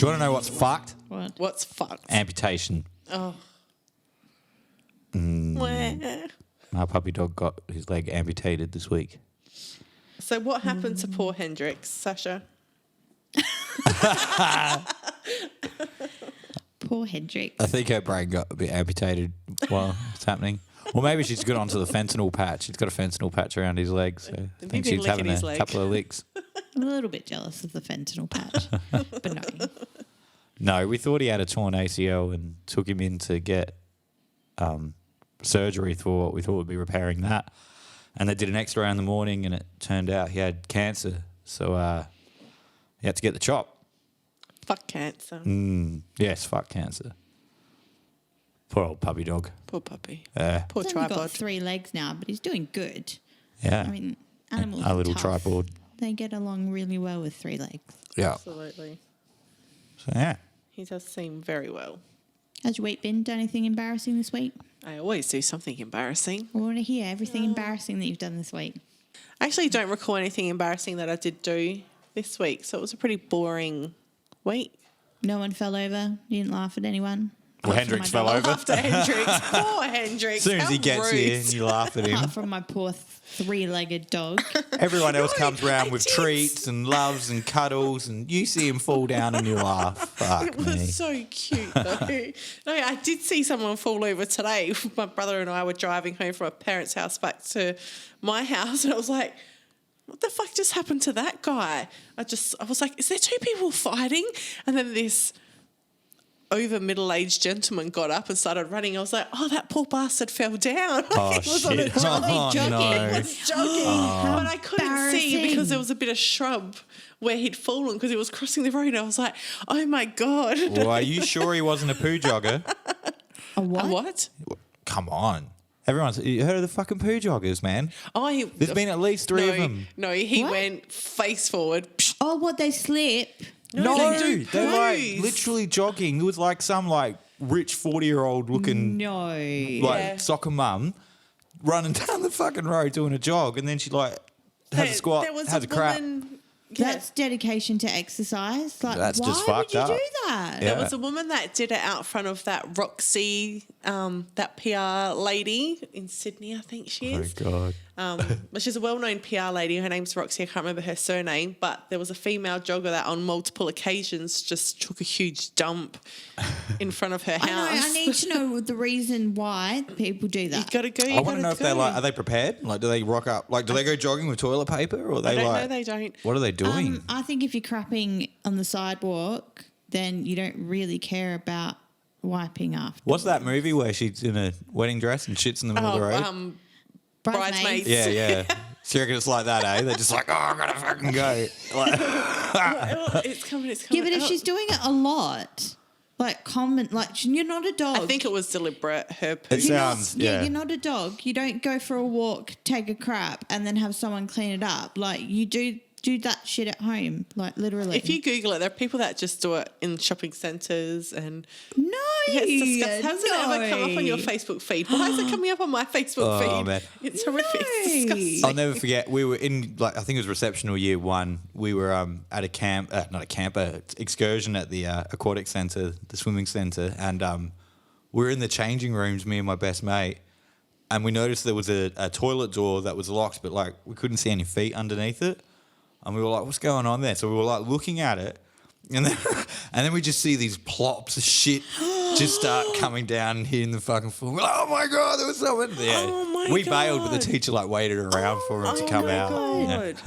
you want to know what's fucked? What? What's fucked? Amputation. Oh. My puppy dog got his leg amputated this week. So what happened to poor Hendrix, Sasha? Poor Hendrix. I think her brain got a bit amputated while it's happening. Or maybe she's got onto the fentanyl patch. She's got a fentanyl patch around his leg, so I think she's having a couple of licks. I'm a little bit jealous of the fentanyl patch, but no. No, we thought he had a torn ACL and took him in to get surgery for what we thought would be repairing that. And they did an X-ray in the morning, and it turned out he had cancer. So he had to get the chop. Fuck cancer. Yes, fuck cancer. Poor old puppy dog. Poor puppy. He's Poor only tripod. got 3 legs now, but he's doing good. Yeah. I mean, animals a are little tough. tripod. They get along really well with 3 legs. Yeah. Absolutely. So, yeah. He does seem very well. How's your week been? Done anything embarrassing this week? I always do something embarrassing. I want to hear everything embarrassing that you've done this week. I actually don't recall anything embarrassing that I did do this week, so it was a pretty boring week. No one fell over? You didn't laugh at anyone? Well, Apart from Hendrix my fell dog. over. After Hendrix. Poor Hendrix. As soon as How he gets rude. here and you laugh at him, Apart from my poor 3-legged dog. everyone else No, comes around I with did. treats and loves and cuddles, and you see him fall down and you laugh. Fuck It was me. so cute, though. No, I did see someone fall over today. My brother and I were driving home from our parents' house back to my house, and I was like, what the fuck just happened to that guy? I was like, is there 2 people fighting? And then this over middle-aged gentleman got up and started running. I was like, oh, that poor bastard fell down. Oh, He was on a shit. jog. Oh, jogging. no. He was jogging, but I couldn't see embarrassing. because there was a bit of shrub where he'd fallen because he was crossing the road. I was like, oh my God. Well, are you sure he wasn't a poo jogger? A what? A what? Come on. You heard of the fucking poo joggers, man? Oh, There's been at least 3 of them. No, he What? went face forward. Oh, what, they slip? No, they do they're like poos. literally jogging. It was like some like rich 40-year-old looking No. like soccer mum running down the fucking road doing a jog, and then she like has a squat, There was has a crap. woman. Yeah, That's dedication to exercise. Like, That's why just would fucked you up. do that? Yeah. there was a woman that did it out front of that Roxy, that PR lady in Sydney, I think she Oh is. God. But she's a well-known PR lady. Her name's Roxy. I can't remember her surname. But there was a female jogger that on multiple occasions just took a huge dump in front of her house. I know. I need to know the reason why people do You that. got to go. I want to know if they're like, are they prepared? Like, do they rock up? Like, do they go jogging with toilet paper, or are they I don't like? know. They don't. What are they doing? I think if you're crapping on the sidewalk, then you don't really care about wiping after. What's that movie where she's in a wedding dress and shits in the middle of the road? Bridesmaids. Yeah, yeah. So you reckon it's like that, eh? They're just like, oh, I'm gonna fucking go. Like, It's coming. It's Yeah, coming. but if she's doing it a lot, like common, like you're not a dog. I think it was deliberate. Her it poo. sounds, yeah. You're not a dog. You don't go for a walk, take a crap, and then have someone clean it up. Like you do that shit at home, like literally. If you Google it, there are people that just do it in shopping centres and no, yeah, it's disgusting. How does it ever come up on your no. Facebook feed? Why is it coming up on my Facebook feed? Oh, man. It's horrific. It's disgusting. I'll never forget. We were in, like, I think it was receptional year 1. We were at a camp, not a camp, a excursion at the aquatic centre, the swimming centre, and we were in the changing rooms, me and my best mate, and we noticed there was a toilet door that was locked, but like we couldn't see any feet underneath it, and we were like, "What's going on there?" So we were like looking at it, and then we just see these plops of shit just start coming down and hitting the fucking floor. Oh my God, there was someone there. Oh my We bailed, but the God. teacher like waited around for him to come my out. God.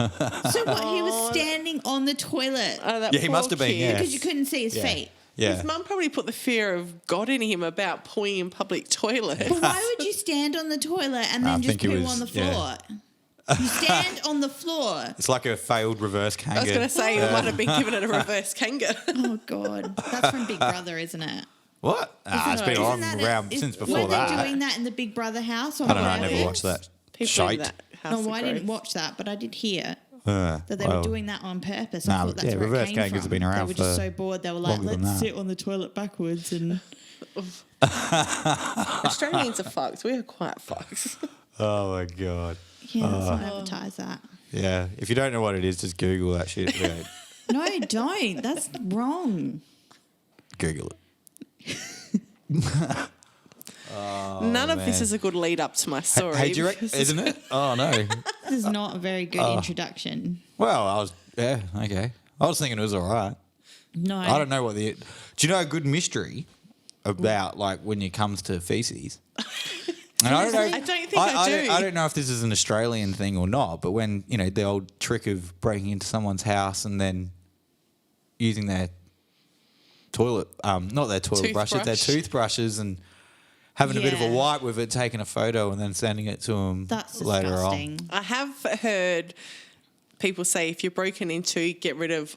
So what? He was standing on the toilet That Yeah, he poor must have been, kid. yeah. because you couldn't see his feet. Yeah. His mum probably put the fear of God in him about pooing in public toilets. But why would you stand on the toilet and I then just think it poo was- on the yeah. floor? You stand on the floor. It's like a failed reverse kanga. I was going to say you might have been given it a reverse kanga. Oh God, that's from Big Brother, isn't it? What? It's been Isn't on that around is- since before were that. they doing that in the Big Brother house? Or I don't know. I whatever? never watched that. People Shite. in that house No, are I didn't gross. watch that, but I did hear that they were well, doing that on purpose. Nah, I thought that's yeah, where reverse it came kangas from. have been around They were just for so bored. They were like, longer than "Let's that." sit on the toilet backwards." And Australians are fucked. We are quite fucked. Oh my God. yeah, let's not advertise that. Yeah. If you don't know what it is, just Google that shit. Yeah. No, don't. That's wrong. Google it. None of this man. is a good lead up to my story. Hey, do you reckon, isn't it? Oh, no. This is not a very good introduction. Well, okay. I was thinking it was all right. No. I don't know what the... Do you know a good mystery about, like, when it comes to feces? And I don't know. I don't think I do. I don't know if this is an Australian thing or not, but when, you know, the old trick of breaking into someone's house and then using their toilet, not their toilet brushes, their toothbrushes and having a bit of a Yeah. wipe with it, taking a photo and then sending it to them That's later disgusting. on. I have heard people say if you're broken into, get rid of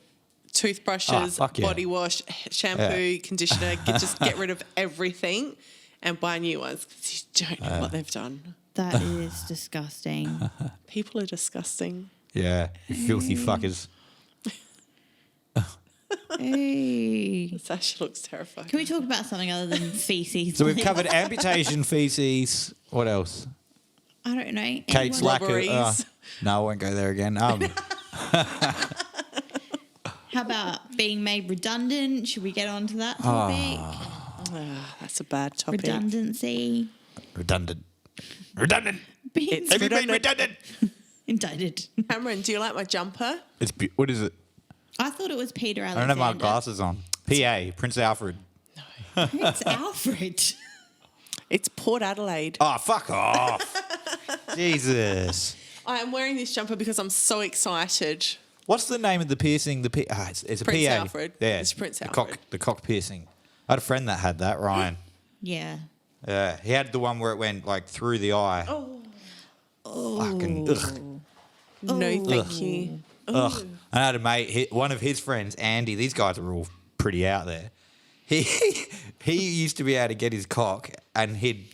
toothbrushes, fuck yeah. body wash, shampoo, conditioner, just get rid of everything and buy new ones because you don't know what they've done. That is disgusting. People are disgusting. Yeah, you filthy fuckers. Hey. Sasha looks terrified. Can we talk about something other than feces? So we've please? covered amputation, feces. What else? I don't know. Kate's Anyone? lack of... Robberies. no, I won't go there again. How about being made redundant? Should we get on to that topic? That's a bad topic. Redundancy. Redundant. Being Have you been redundant? indicted. Cameron, do you like my jumper? What is it? I thought it was Peter I Alexander. don't have my glasses on. PA, Prince Alfred. It's Alfred. It's Port Adelaide. Oh, fuck off. Jesus. I am wearing this jumper because I'm so excited. What's the name of the piercing? It's a Prince PA. Alfred. Yeah, It's Prince the Alfred. The cock piercing. I had a friend that had that, Ryan. Yeah. Yeah, he had the one where it went like through the eye. Oh. Fucking ugh. No, thank you. Ugh. I had a mate, one of his friends, Andy. These guys are all pretty out there. He used to be able to get his cock and he'd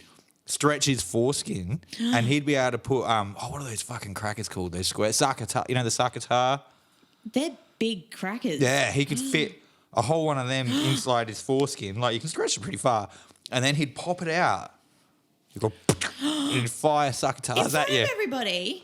stretch his foreskin and he'd be able to put what are those fucking crackers called? Those square sakatar. You know the sakatar? They're big crackers. Yeah, he could fit a whole one of them inside his foreskin. Like you can stretch it pretty far, and then he'd pop it out. You go and he'd fire sakatar In at front you. of everybody.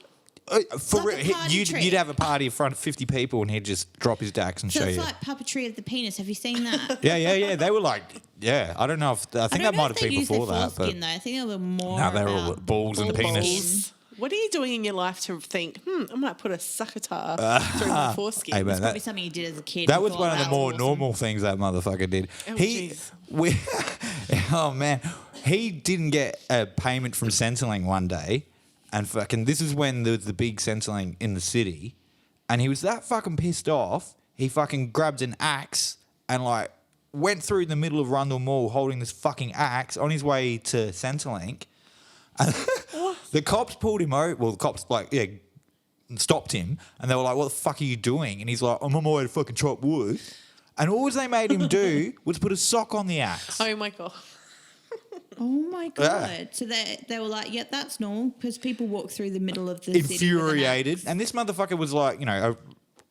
For like a real, party trick. you'd have a party in front of 50 people and he'd just drop his dacks and So show it's you. like puppetry of the penis. Have you seen that? Yeah. They were like, yeah. I don't know if I think that might have been before that, but though. I think they were more. no, they were all about balls and balls. penis. What are you doing in your life to think, I might put a succotar through my foreskin? Hey, man, It's probably that, something you did as a kid. that and was thought one of the that more was awesome. normal things that motherfucker did. Oh, he, jeez. oh man, he didn't get a payment from Centrelink one day, and fucking this is when there was the big Centrelink in the city, and he was that fucking pissed off. He fucking grabbed an axe and like went through the middle of Rundle Mall holding this fucking axe on his way to Centrelink. And the cops pulled him over. Well, the cops stopped him, and they were like, "What the fuck are you doing?" And he's like, "I'm on my way to fucking chop wood." And all they made him do was put a sock on the axe. Oh my God. Oh my god! So they were like, "Yeah, that's normal," because people walk through the middle of the city with an Infuriated. axe. And this motherfucker was like, a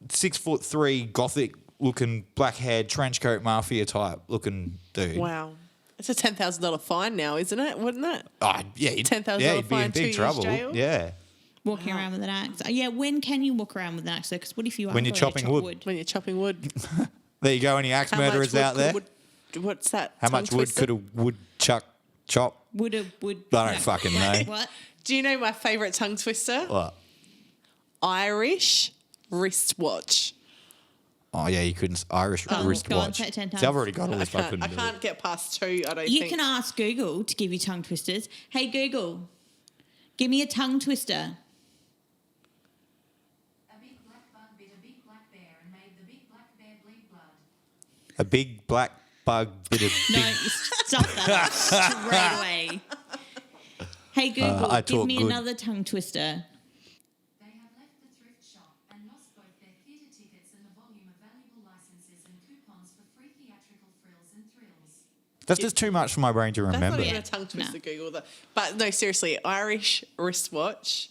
6'3" gothic looking black haired trench coat mafia type looking dude. Wow. It's a $10,000 fine now, isn't it? Wouldn't it? Oh, yeah, $10,000 he'd be in fine, 2 big years trouble. jail? Yeah. Walking around with an axe. Yeah, when can you walk around with an axe though? Because what if you are When you're going to chopping chop wood. When you're chopping wood. There you go, any axe murderers out there? What's that? How tongue much wood twister? could a woodchuck chop? Would. I don't fucking know. What? Do you know my favourite tongue twister? What? Irish wristwatch. Oh, yeah, you couldn't. Irish Go on, wristwatch. say it 10 See, I've already got all I this fucking. can't get past 2, I don't You think. can ask Google to give you tongue twisters. Hey Google, give me a tongue twister. A big black bug bit a big black bear and made the big black bear bleed blood. A big black bug bit of No, big. you stop that straight away. Hey Google, I give talk me good. another tongue twister. They have left the thrift shop and lost both their theatre tickets and the volume of valuable licenses and coupons for free theatrical frills and thrills. That's just too much for my brain to That's remember. not even Yeah. a tongue twister, No. Google. But no, seriously, Irish wristwatch.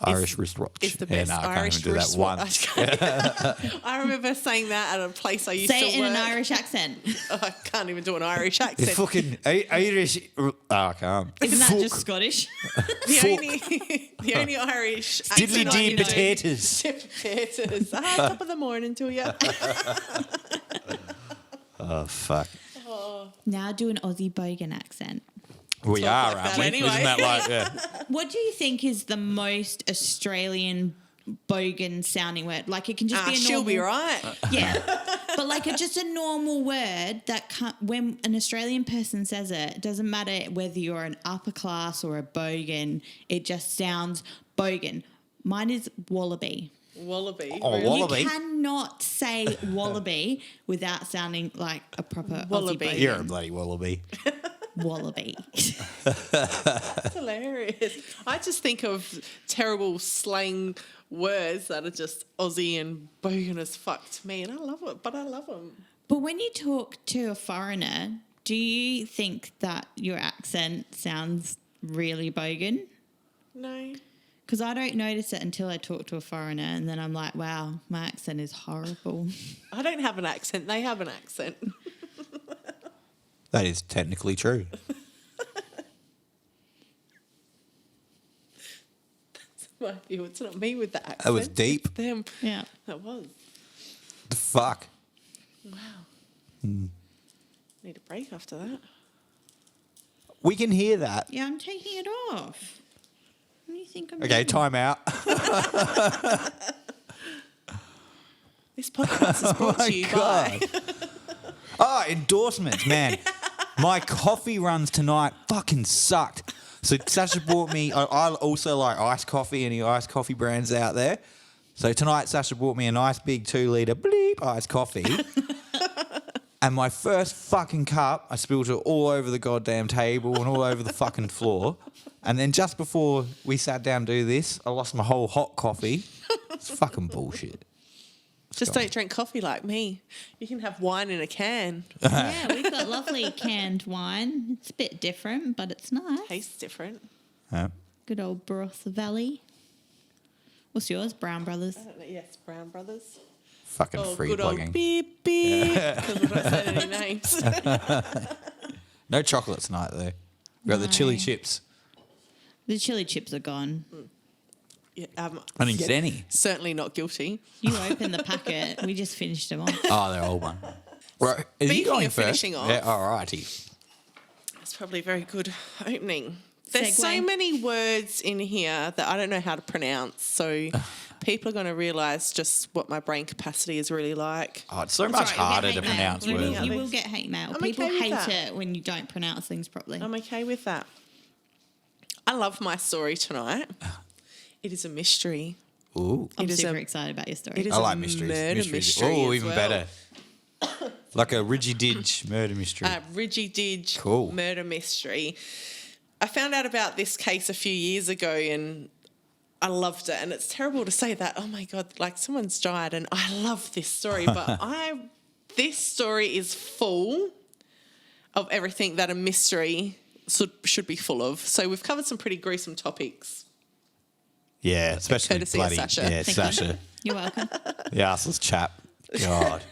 Irish wristwatch. It's the Yeah, best no, I can't Irish even do that wristwatch. once. I remember saying that at a place I used Say to it in work. an Irish accent. Oh, I can't even do an Irish It's accent. fucking Irish. Oh, I can't. Isn't that Fuck. just Scottish? the only Irish Diddly accent I dee know- potatoes. Potatoes. Top of the morning to you. Oh, fuck. Now do an Aussie bogan accent. We Talk are, like aren't that we? anyway. Isn't that like, yeah. What do you think is the most Australian bogan sounding word? Like it can just be a normal... She'll be right. Yeah. But like it's just a normal word that when an Australian person says it, it doesn't matter whether you're an upper class or a bogan, it just sounds bogan. Mine is wallaby. Wallaby. Oh, really? wallaby. You cannot say wallaby without sounding like a proper Wallaby. Aussie bogan. You're a bloody wallaby. Wallaby. That's hilarious. I just think of terrible slang words that are just Aussie and bogan as fuck to me, and I love it, but I love them. But when you talk to a foreigner, do you think that your accent sounds really bogan? No. Because I don't notice it until I talk to a foreigner, and then I'm like, wow, my accent is horrible. I don't have an accent. They have an accent. That is technically true. My view. It's not me with the accent. That was deep. It's them. Yeah. That was. The fuck? Wow. Need a break after that. We can hear that. Yeah, I'm taking it off. What do you think I'm Okay, doing? time out. This podcast is brought to you by. Oh, endorsements, man. My coffee runs tonight fucking sucked. So Sasha bought me, I also like iced coffee, any iced coffee brands out there. So tonight Sasha bought me a nice big 2-litre bleep iced coffee. And my first fucking cup, I spilled it all over the goddamn table and all over the fucking floor. And then just before we sat down to do this, I lost my whole hot coffee. It's fucking bullshit. Just don't drink coffee like me. You can have wine in a can. Yeah, we've got lovely canned wine. It's a bit different, but it's nice. Tastes different. Yeah. Good old Barossa Valley. What's yours? Brown Brothers. I don't know. Yes, Brown Brothers. Fucking Oh, free good plugging. old beep beep. Because we're not saying any names. No chocolate tonight though. We got the chili No. chips. The chili chips are gone. Yeah, I didn't get any. certainly not guilty. You opened the packet. We just finished them off. Oh, they're old one. Right, are you Speaking going of first? finishing off- Yeah, all righty. That's probably a very good opening. There's so Segue. many words in here that I don't know how to pronounce. So people are going to realise just what my brain capacity is really like. Oh, it's so That's much all right, you'll harder get to hate mail. pronounce You will- words. You will get hate mail. I'm People okay with hate that. it when you don't pronounce things properly. I'm okay with that. I love my story tonight. It is a mystery. Ooh, I'm It is super a- excited about your story. It is I a like mysteries. murder mystery Oh, as even well. better. Like a Ridgy-Didge murder mystery. Ridgy-Didge Cool. murder mystery. I found out about this case a few years ago and I loved it. And it's terrible to say that, oh my God, like someone's died and I love this story. But this story is full of everything that a mystery should be full of. So we've covered some pretty gruesome topics. Yeah, especially courtesy of bloody. Sasha. Yeah, Thank you. Sasha. You're welcome. The arseless chap. God.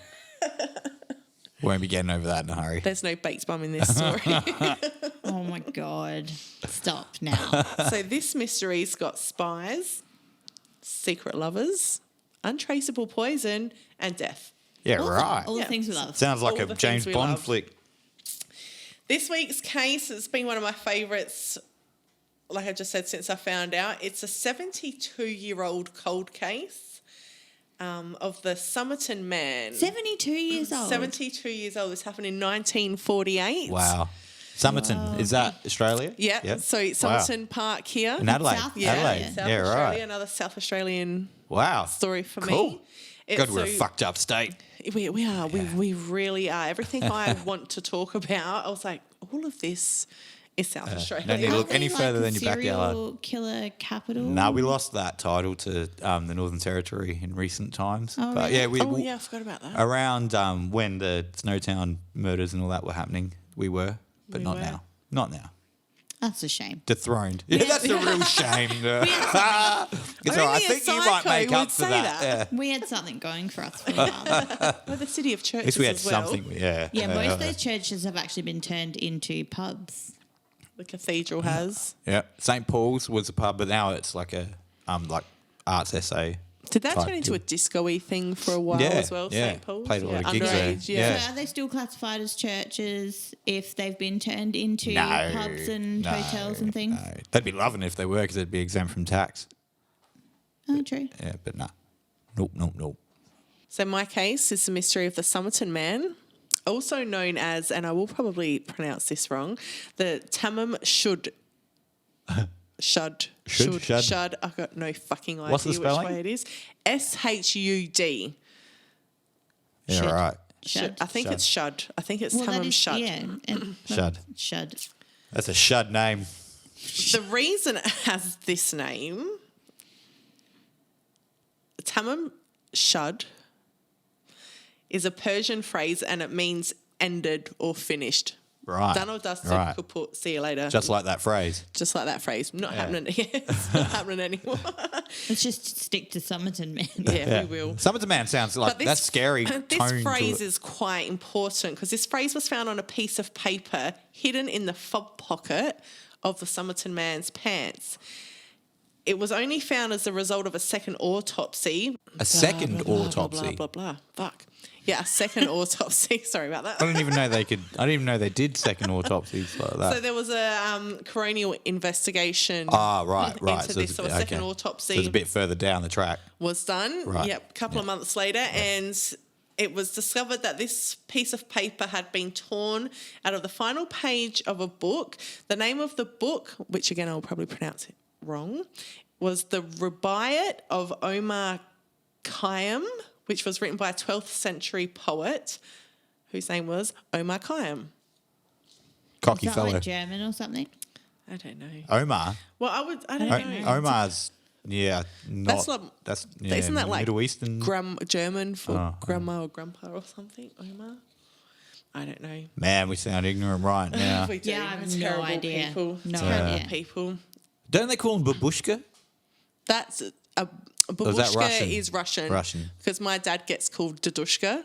Won't be getting over that in a hurry. There's no baked bum in this story. Oh my God. Stop now. So this mystery's got spies, secret lovers, untraceable poison, and death. Yeah, All right. the Yeah. things we love. Sounds like all a the James things we Bond love. flick. This week's case has been one of my favourites, like I just said, since I found out. It's a 72-year-old cold case of the Somerton Man. 72 years old. 72 years old. This happened in 1948. Wow. Somerton, is that Australia? Yeah. Yep. So Somerton Park here. In Adelaide. South Adelaide. Australia. South Yeah, Australia, right. another South Australian Wow. story for Cool. me. It's God, we're a so- fucked up state. We are. We really are. Everything I want to talk about, I was like, all of this is South Australia. no need to Aren't look they any like further a than your backyard. serial killer capital. No, we lost that title to the Northern Territory in recent times. Oh, but really? yeah, we Oh, yeah, I forgot about that. around when the Snowtown murders and all that were happening, we were, but We not were. now. Not now. That's a shame. Dethroned. Yeah, that's a real shame. It's all right. I Only a think you might psycho make up would for say that. that. Yeah. We had something going for us for a while. We're the city of At churches least we had as well. something. Yeah. Yeah, most of those churches have actually been turned into pubs. The cathedral has. Yeah. St. Paul's was a pub, but now it's like a like arts essay. Did that type turn into a deal. disco-y thing for a while Yeah, as well, yeah. St. Paul's? Played a lot of gigs there. Underage, Yeah. So are they still classified as churches if they've been turned into No, pubs and no, hotels and things? No. They'd be loving it if they were because they'd be exempt from tax. Oh, true. Yeah, but nah. Nope. So my case is the mystery of the Somerton Man, also known as, and I will probably pronounce this wrong, the Tamam Shud. Shud. I've got no fucking idea What's the which spelling? way it is. SHUD. Yeah, Shud. right. Shud. I think it's Shud. I think it's Well, that Tamam is, Shud. yeah. Shud. Shud. That's a shud name. The reason it has this name, Tamam Shud, is a Persian phrase and it means ended or finished. Right. Done or dusted, Right. kaput, see you later. Just like that phrase. Just like that phrase. Not happening. It's not happening anymore. Let's just stick to Somerton Man. Yeah, we will. Somerton Man sounds like that's scary. This tone phrase to it. is quite important because this phrase was found on a piece of paper hidden in the fob pocket of the Somerton Man's pants. It was only found as a result of a second autopsy. A second autopsy. Blah, blah, blah. Fuck. Yeah, a second autopsy. Sorry about that. I didn't even know they could. I didn't even know they did second autopsies like that. So there was a coronial investigation right. into this. So a second autopsy So it's a bit further down the track. was done. Right. Yep, a couple of months later, and it was discovered that this piece of paper had been torn out of the final page of a book. The name of the book, which again I'll probably pronounce it wrong, was the Rubaiyat of Omar Khayyam, which was written by a 12th century poet whose name was Omar Khayyam. Cocky Is that fellow. like German or something? I don't know. Omar. Well, I don't know. Omar's not. That's like, isn't that like Middle Eastern? German for grandma or grandpa or something? Omar? I don't know. Man, we sound ignorant right now. We do. Yeah, I have It's no terrible idea. People. No Terrible idea. people. Don't they call him babushka? That's a is that babushka Russian? is Russian. Russian. Because my dad gets called dadushka.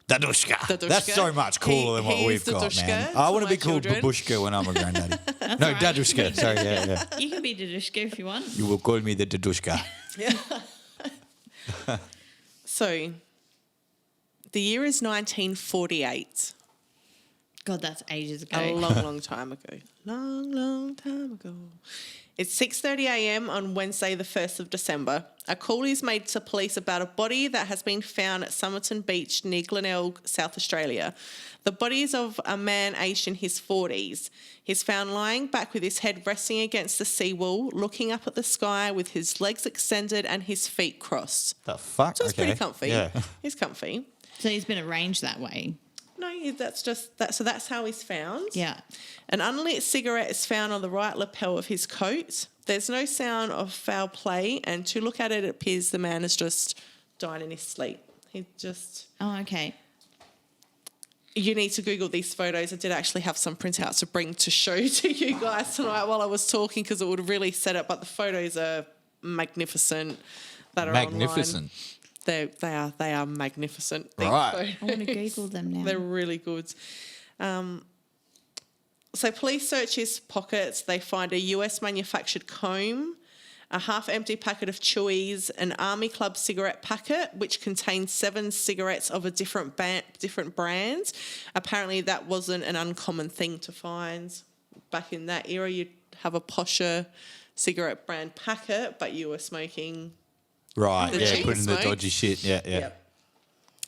Dadushka. Dadushka. That's so much cooler than what He we've is got, Dadushka man. for I want to my be called children. babushka when I'm a granddaddy. No, all right. dadushka. Sorry, yeah. You can be Dadushka if you want. You will call me the dadushka. So the year is 1948. God, that's ages ago. A long, long time ago. Long time ago. It's 6:30 a.m. on Wednesday, the 1st of December. A call is made to police about a body that has been found at Somerton Beach near Glenelg, South Australia. The body is of a man aged in his 40s. He's found lying back with his head resting against the seawall, looking up at the sky with his legs extended and his feet crossed. The fuck? So it's Okay. pretty comfy. Yeah. He's comfy. So he's been arranged that way. No, that's just that. So that's how he's found. Yeah. An unlit cigarette is found on the right lapel of his coat. There's no sound of foul play, and to look at it, it appears the man has just died in his sleep. He just... Oh, okay. You need to Google these photos. I did actually have some printouts to bring to show to you guys tonight while I was talking because it would really set it, but the photos are magnificent that are Magnificent. online. They are magnificent. These Right. I want to Google them now. They're really good. So police search his pockets. They find a US manufactured comb, a half-empty packet of Chewies, an Army Club cigarette packet, which contains 7 cigarettes of a different brands. Apparently that wasn't an uncommon thing to find. Back in that era, you'd have a posher cigarette brand packet, but you were smoking... Right, The yeah, cheap putting the smoke. dodgy shit. Yeah. Yep.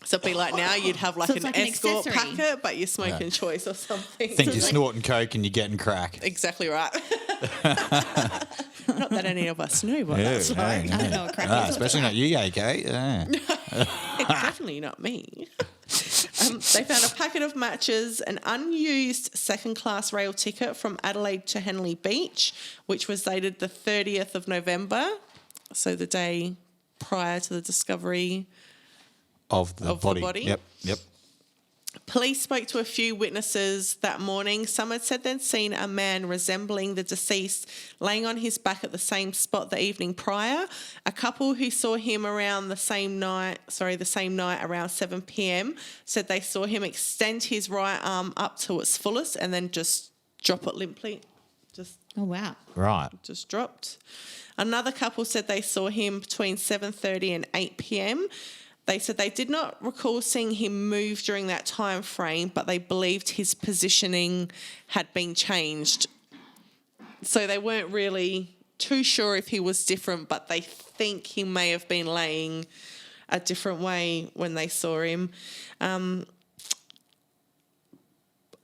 So it'd be like now you'd have like So an it's like an escort accessory. packet, but you're smoking choice or something. Think you're snorting coke and you're getting crack. Exactly right. Not that any of us knew what that's like. I don't know what crack is. Especially not you, AK. Yeah. Definitely not me. They found a packet of matches, an unused second-class rail ticket from Adelaide to Henley Beach, which was dated the 30th of November, so the day prior to the discovery. Of the body. Yep. Police spoke to a few witnesses that morning. Some had said they'd seen a man resembling the deceased laying on his back at the same spot the evening prior. A couple who saw him around the same night around 7 p.m. said they saw him extend his right arm up to its fullest and then just drop it limply Oh, wow. Right. just dropped. Another couple said they saw him between 7:30 and 8 p.m. They said they did not recall seeing him move during that time frame, but they believed his positioning had been changed. So they weren't really too sure if he was different, but they think he may have been laying a different way when they saw him.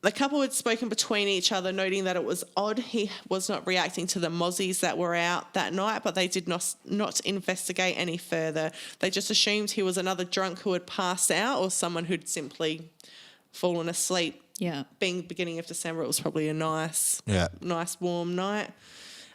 The couple had spoken between each other, noting that it was odd he was not reacting to the mozzies that were out that night, but they did not investigate any further. They just assumed he was another drunk who had passed out or someone who'd simply fallen asleep. Yeah. Being beginning of December, it was probably a nice warm night.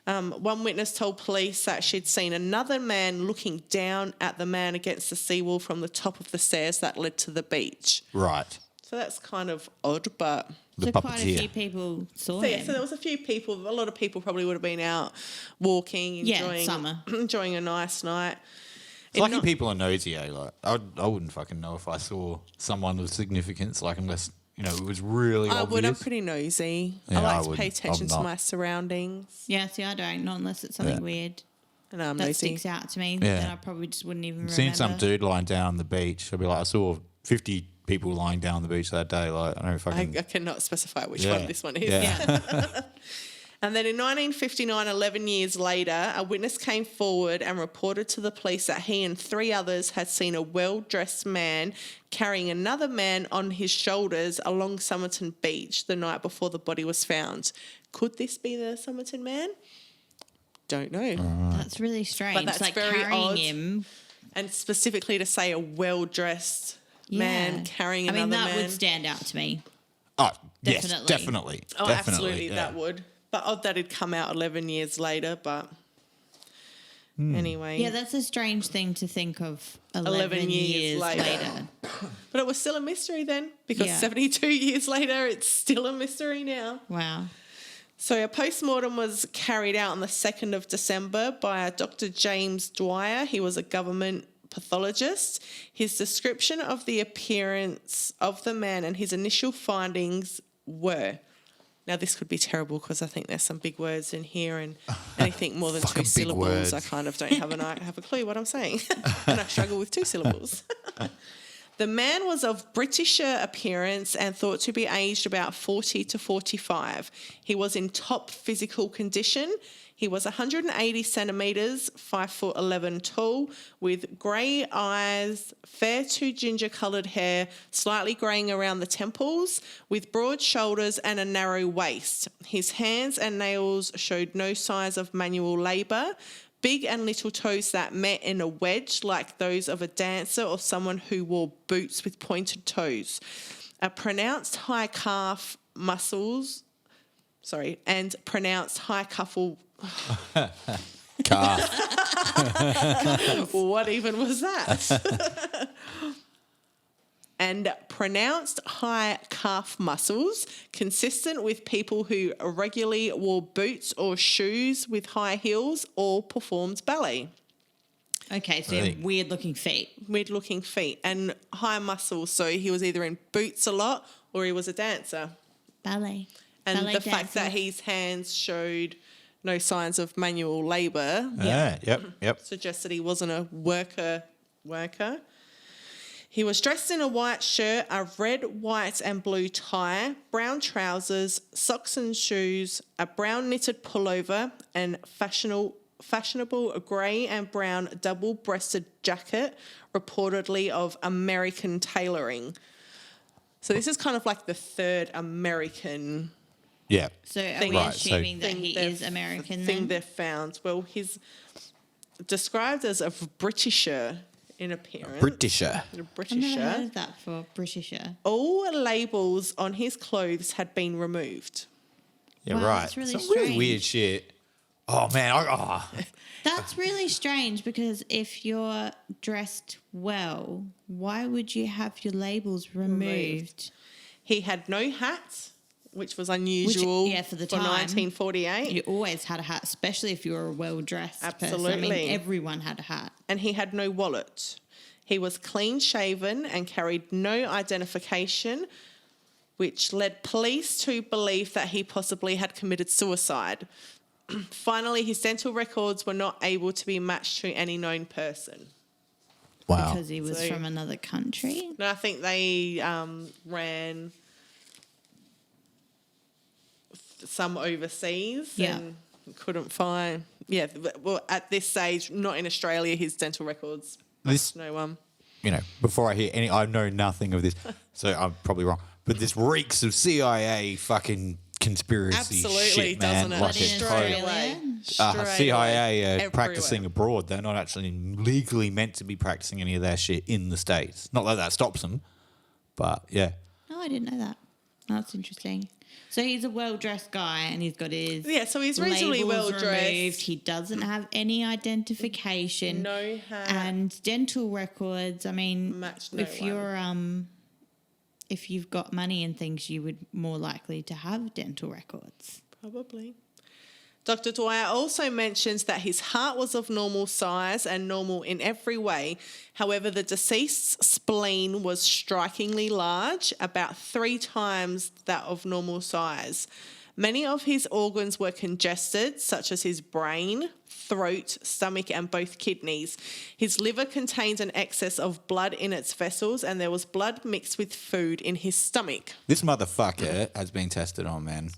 One witness told police that she'd seen another man looking down at the man against the seawall from the top of the stairs that led to the beach. Right. So that's kind of odd, but... The So quite a puppeteer. few people saw So, him. so there was a few people, a lot of people probably would have been out walking, enjoying, summer. enjoying a nice night. It's lucky people are nosy, eh? Like, I wouldn't fucking know if I saw someone of significance, like, unless, you know, it was really I obvious. would. I'm pretty nosy. Yeah, I I like to pay wouldn't. attention I'm to not. my surroundings. Yeah, see, I don't, not unless it's something Yeah. weird And I'm that nosy. sticks out to me. Yeah. Then I probably just wouldn't even remember. Seen some dude lying down on the beach. I'd be like, I saw 50 people lying down on the beach that day. Like, I don't know if I cannot specify which Yeah. one this one is. Yeah. And then in 1959, 11 years later, a witness came forward and reported to the police that he and 3 others had seen a well-dressed man carrying another man on his shoulders along Somerton Beach the night before the body was found. Could this be the Somerton Man? Don't know. That's really strange. that's like very carrying odd. him. And specifically to say a well-dressed man Yeah. carrying I mean, another that man. would stand out to me. Oh, yes, Definitely. definitely. Oh, Definitely, absolutely, yeah. that would. But odd that it'd come out 11 years later, but anyway. Yeah, that's a strange thing to think of 11 years years later. later. But it was still a mystery then, because Yeah. 72 years later, it's still a mystery now. Wow. So a postmortem was carried out on the 2nd of December by Dr. James Dwyer. He was a government pathologist. His description of the appearance of the man and his initial findings were... Now, this could be terrible because I think there's some big words in here, and anything more than 2 Fucking big syllables, words. I kind of don't have a clue what I'm saying. And I struggle with 2 syllables. The man was of Britisher appearance and thought to be aged about 40 to 45. He was in top physical condition. He was 180 centimetres, 5'11" tall, with grey eyes, fair to ginger-coloured hair, slightly greying around the temples, with broad shoulders and a narrow waist. His hands and nails showed no signs of manual labour. Big and little toes that met in a wedge like those of a dancer or someone who wore boots with pointed toes. A pronounced high calf muscles, and pronounced high cuffle. Calf. What even was that? And pronounced high calf muscles, consistent with people who regularly wore boots or shoes with high heels or performed ballet. Okay, so Right. weird-looking feet. Weird-looking feet and high muscles, so he was either in boots a lot or he was a dancer. Ballet. And Ballet the fact that dancers. his hands showed no signs of manual labour Yeah. Yep. suggests that he wasn't a worker. He was dressed in a white shirt, a red, white and blue tie, brown trousers, socks and shoes, a brown knitted pullover and fashionable grey and brown double-breasted jacket, reportedly of American tailoring. So this is kind of like the third American Yeah. So are thing- we Right, so- assuming that thing he they've- is American thing then? they've found. Well, he's described as a Britisher in appearance. Britisher. A I've never Britisher. heard of that for Britisher. All labels on his clothes had been removed. Yeah, Wow, right. that's really Some really strange. weird shit. Oh, man. That's really strange because if you're dressed well, why would you have your labels removed? He had no hat, which was unusual for the time. 1948. You always had a hat, especially if you were a well-dressed person. I Absolutely. mean, everyone had a hat. And he had no wallet. He was clean-shaven and carried no identification. which led police to believe that he possibly had committed suicide. Finally, his dental records were not able to be matched to any known person. Wow. Because he was So- from another country. No, I think they ran some overseas Yeah. and couldn't find. Yeah, well, at this stage, not in Australia, his dental records. This- No one. You know, before I hear any, I know nothing of this, so I'm probably wrong. But this reeks of CIA fucking conspiracy Absolutely, shit, man. doesn't it? Like But in a Straight total- away. Australia? Straight CIA away. practicing Everywhere. abroad. They're not actually legally meant to be practicing any of their shit in the States. Not that that stops them, but yeah. Oh, I didn't know that. That's interesting. So he's a well-dressed guy and he's got his Yeah, so he's reasonably labels well-dressed. removed. He doesn't have any identification. No hat. And dental records, I mean, Matched no if one. you're if you've got money and things, you would more likely to have dental records. Probably. Dr. Dwyer also mentions that his heart was of normal size and normal in every way. However, the deceased's spleen was strikingly large, about 3 times that of normal size. Many of his organs were congested, such as his brain, throat, stomach, and both kidneys. His liver contained an excess of blood in its vessels, and there was blood mixed with food in his stomach. This motherfucker has been tested on, man.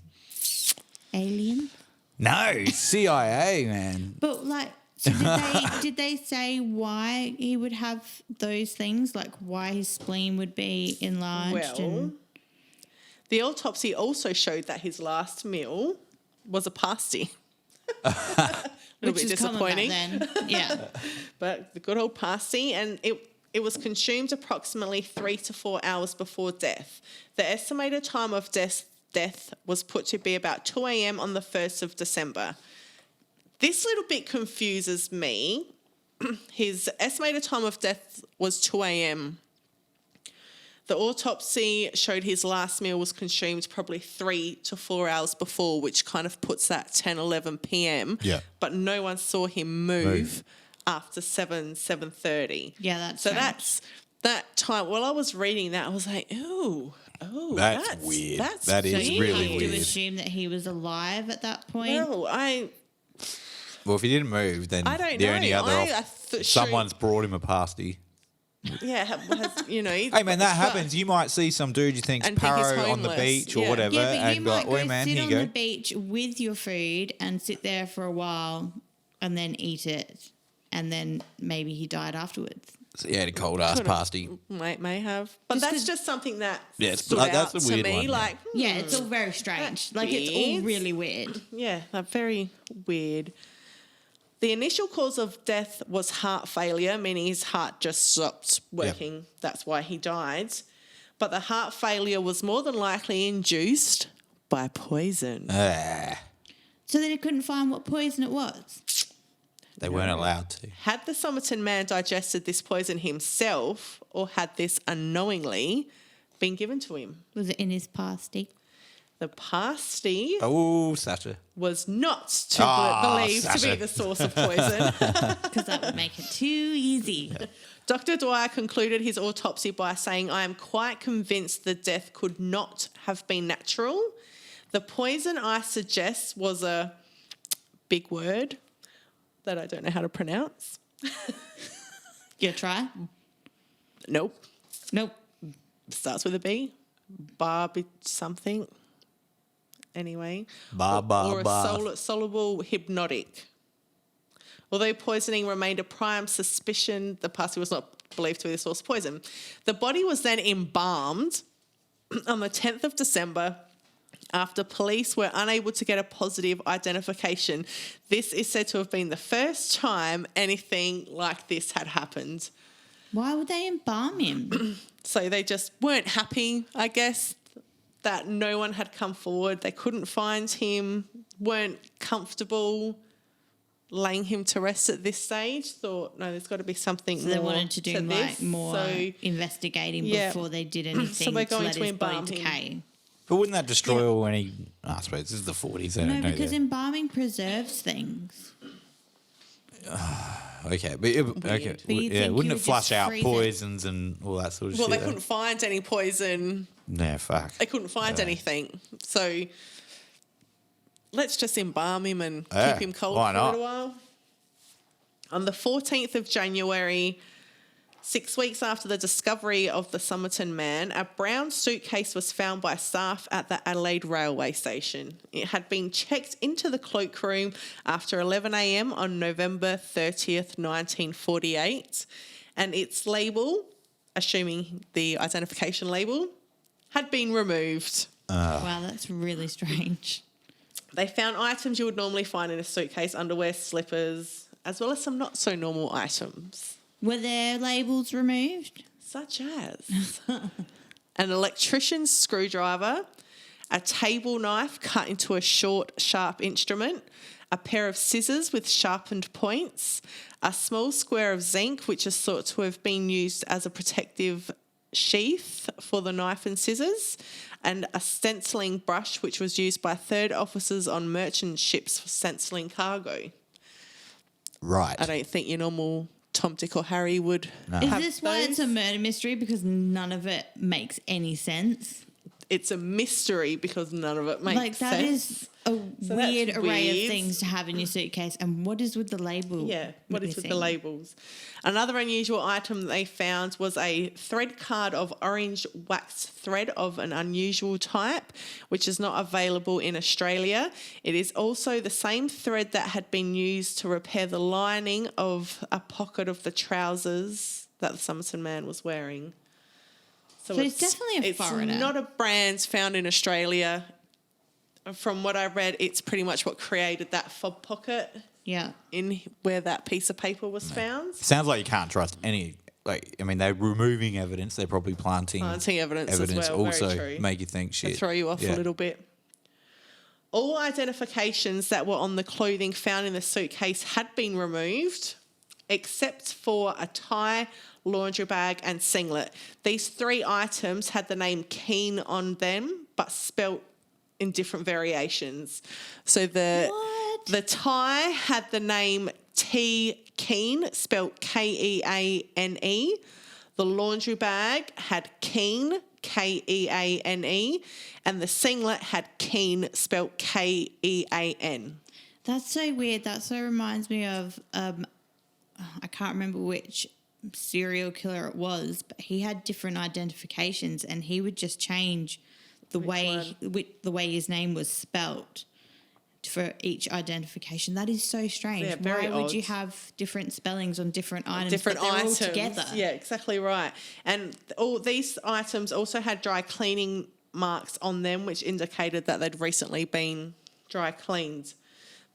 Alien? No, CIA, man. But like, so did they say why he would have those things? Like why his spleen would be enlarged? Well, and the autopsy also showed that his last meal was a pasty. which bit is common back disappointing. then. Yeah. But the good old pasty, and it was consumed approximately 3 to 4 hours before death. The estimated time of death was put to be about 2 a.m. on the 1st of December. This little bit confuses me. His estimated time of death was 2 a.m. The autopsy showed his last meal was consumed probably 3 to 4 hours before, which kind of puts that 10, 11 p.m. Yeah. But no one saw him move after 7:30. Yeah, that's so strange. that's that time. While I was reading that, I was like, That's weird. That's That is So you really have weird. to assume that he was alive at that point. Well, Well, if he didn't move, then I don't the know. only other someone's brought him a pasty. you know. Hey man, that happens. You might see some dude you think's And think he's paro on the homeless. beach or Yeah. whatever, Yeah, but you and be like, might "Oi, go man, sit here on you the go." beach with your food and sit there for a while and then eat it. And then maybe he died afterwards. So, yeah, the cold ass pasty. May have, but Just that's 'cause- just something that Yeah, it's- stood that's out a weird to me. one, yeah. Like, Yeah, it's all very strange. Like, it's all weird. really weird. yeah, very weird. The initial cause of death was heart failure, meaning his heart just stopped working. That's why he died. But the heart failure was more than likely induced by poison. So then he couldn't find what poison it was. They weren't allowed to. Had the Somerton Man digested this poison himself, or had this unknowingly been given to him? Was it in his pasty? The pasty Oh, Sasha. was not to Ah, believed to be Sasha. the source of poison. Because that would make it too easy. Dr. Dwyer concluded his autopsy by saying, "I am quite convinced the death could not have been natural. The poison I suggest was a big word that I don't know how to pronounce. You try? Nope. Nope. Starts with a B. Barbi something. Anyway. Ba, ba, or ba. a soluble hypnotic. Although poisoning remained a prime suspicion, the pasty was not believed to be the source of poison. The body was then embalmed on the 10th of December after police were unable to get a positive identification. This is said to have been the first time anything like this had happened. Why would they embalm him? So they just weren't happy, I guess, that no one had come forward. They couldn't find him, weren't comfortable laying him to rest at this stage. Thought, no, there's got to be something So more they wanted to do this. more So, investigating Yeah. before they did anything we're to going let to his body embalm him. decay. But wouldn't that destroy all any... I suppose this is the 40s. They No, don't know because that. embalming preserves things. Okay, but okay, But you'd think wouldn't you it would flush just out freeze it. poisons and all that sort of well, shit? they couldn't find any poison Nah, fuck. They couldn't find anything. So let's just embalm him and Yeah, keep him cold why for a not? little while. On the 14th of January, 6 weeks after the discovery of the Somerton Man, a brown suitcase was found by staff at the Adelaide railway station. It had been checked into the cloakroom after 11 a.m. on November 30th, 1948, and its label, assuming the identification label, had been removed. Wow, that's really strange. They found items you would normally find in a suitcase, underwear, slippers, as well as some not so normal items. Were their labels removed? Such as an electrician's screwdriver, a table knife cut into a short, sharp instrument, a pair of scissors with sharpened points, a small square of zinc, which is thought to have been used as a protective sheath for the knife and scissors, and a stenciling brush, which was used by third officers on merchant ships for stenciling cargo. Right. I don't think your normal Tom, Dick or Harry would Is have this why it's a those. murder mystery? Because none of it makes any sense. It's a mystery because none of it makes Like, that sense. is a So weird that's array weird. of things to have in your suitcase. And what is with the label? Yeah, what is with the missing? labels? Another unusual item that they found was a thread card of orange waxed thread of an unusual type, which is not available in Australia. It is also the same thread that had been used to repair the lining of a pocket of the trousers that the Somerton Man was wearing. So it's definitely a foreigner. It's not a brand found in Australia. From what I read, it's pretty much what created that fob pocket Yeah. in where that piece of paper was found. Sounds like you can't trust any. Like, I mean, they're removing evidence. They're probably planting Evidence as well, very also true. make you think shit. They throw you off Yeah. a little bit. All identifications that were on the clothing found in the suitcase had been removed, except for a tie, laundry bag and singlet. These three items had the name Keane on them, but spelt in different variations. So the tie had the name T Keane, spelt Keane. The laundry bag had Keane, Keane, and the singlet had Keane, spelt Kean. That's so weird. That so reminds me of, I can't remember which serial killer it was, but he had different identifications and he would just change the way his name was spelt for each identification. That is so strange. Yeah, very Why would you odd. have different spellings on different items? Different but they're items. all together. Yeah, exactly right. And all these items also had dry cleaning marks on them, which indicated that they'd recently been dry cleaned.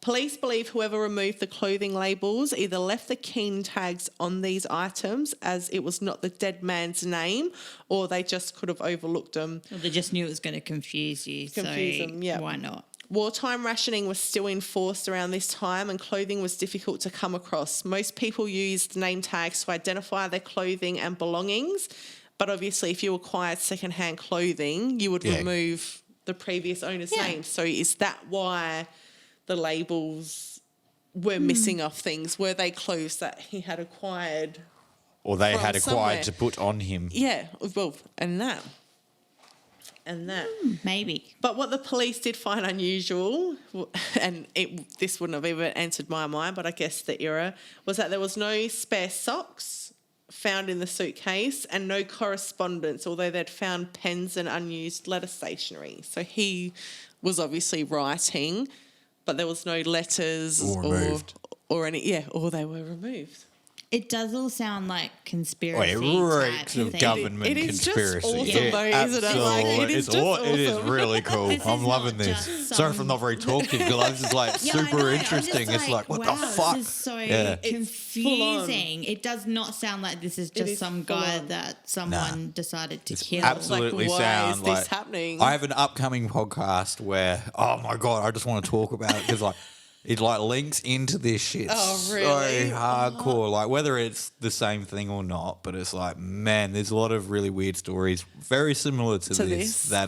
Police believe whoever removed the clothing labels either left the Keane tags on these items as it was not the dead man's name, or they just could have overlooked them. Well, they just knew it was going to confuse you. Confuse so them, yeah. why not? Wartime rationing was still enforced around this time and clothing was difficult to come across. Most people used name tags to identify their clothing and belongings, but obviously if you acquired second-hand clothing, you would remove the previous owner's name. So is that why the labels were missing off things? Were they clothes that he had acquired? Or they from had acquired somewhere? to put on him. Yeah, well, and that. Maybe. But what the police did find unusual, and this wouldn't have even entered my mind, but I guess the era, was that there was no spare socks found in the suitcase and no correspondence, although they'd found pens and unused letter stationery. So he was obviously writing, but there was no letters Or removed. or any, or they were removed. It does all sound like conspiracy. Oh, it reeks type of thing. government It is just conspiracy. awesome though, isn't it? Like, it is just It is awesome. really cool. This I'm is loving not this. just Sorry if some- I'm not very talkative, because this is like Yeah, I know. super I'm interesting. just It's like, what wow, the fuck? This is so It's confusing. It does not sound like this is just is some full guy on. that someone decided to kill. Absolutely Like, why sound is this like happening? I have an upcoming podcast where, oh my god, I just want to talk about it because like it like links into this shit Oh, really? so hardcore. Like whether it's the same thing or not, but it's like, man, there's a lot of really weird stories very similar to this that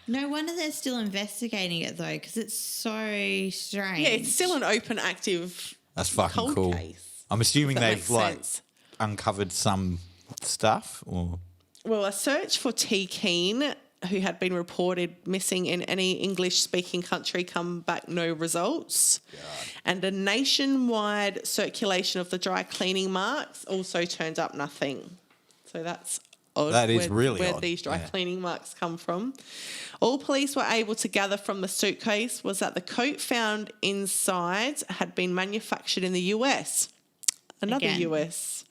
No wonder they're still investigating it though, because it's so strange. Yeah, it's still an open, active that's fucking cold cool. case. I'm assuming That they've makes like sense. uncovered some stuff or Well, a search for T. Keane who had been reported missing in any English-speaking country come back no results. God. And a nationwide circulation of the dry cleaning marks also turned up nothing. So that's odd. That is really where odd. these dry cleaning marks come from. All police were able to gather from the suitcase was that the coat found inside had been manufactured in the US. Another Again. US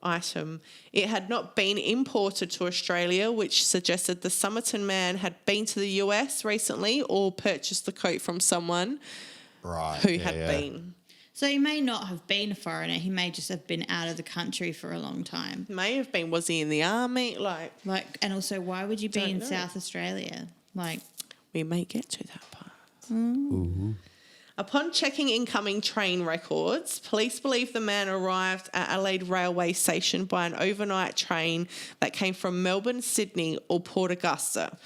item. It had not been imported to Australia, which suggested the Somerton Man had been to the US recently or purchased the coat from someone who had been. So he may not have been a foreigner. He may just have been out of the country for a long time. May have been. Was he in the army? And also, why would you be in know. South Australia? We may get to that part. Upon checking incoming train records, police believe the man arrived at Adelaide Railway Station by an overnight train that came from Melbourne, Sydney or Port Augusta.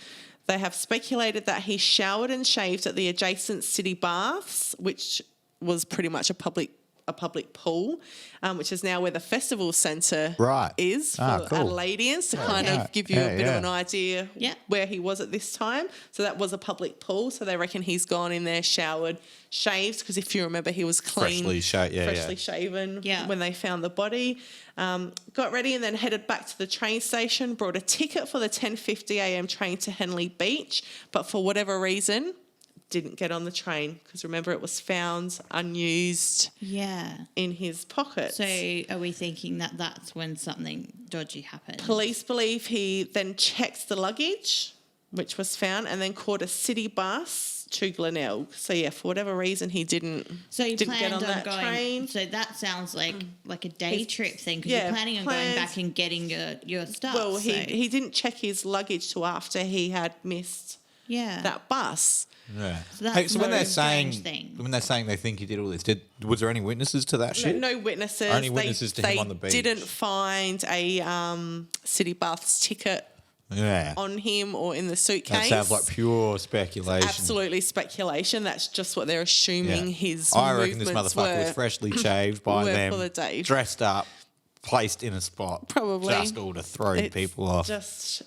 They have speculated that he showered and shaved at the adjacent city baths, which was pretty much a public pool, which is now where the festival centre is for Adelaideans to kind of give you a bit of an idea where he was at this time. So that was a public pool. So they reckon he's gone in there, showered, shaved, because if you remember, he was clean, freshly shaven when they found the body. Got ready and then headed back to the train station, brought a ticket for the 10:50 a.m. train to Henley Beach, but for whatever reason didn't get on the train because remember it was found unused in his pocket. So are we thinking that that's when something dodgy happened? Police believe he then checked the luggage, which was found, and then caught a city bus to Glenelg. So for whatever reason he didn't get on that train. So that sounds like a day trip thing because you're planning on going back and getting your stuff. Well, he didn't check his luggage till after he had missed that bus. Yeah. So when they're saying they think he did all this, was there any witnesses to that shit? No witnesses. Only witnesses to him on the beach. They didn't find a city baths ticket on him or in the suitcase. That sounds like pure speculation. Absolutely speculation. That's just what they're assuming his I reckon this movements motherfucker was freshly shaved by them, for the day. dressed up, placed in a spot, probably just all to throw people off.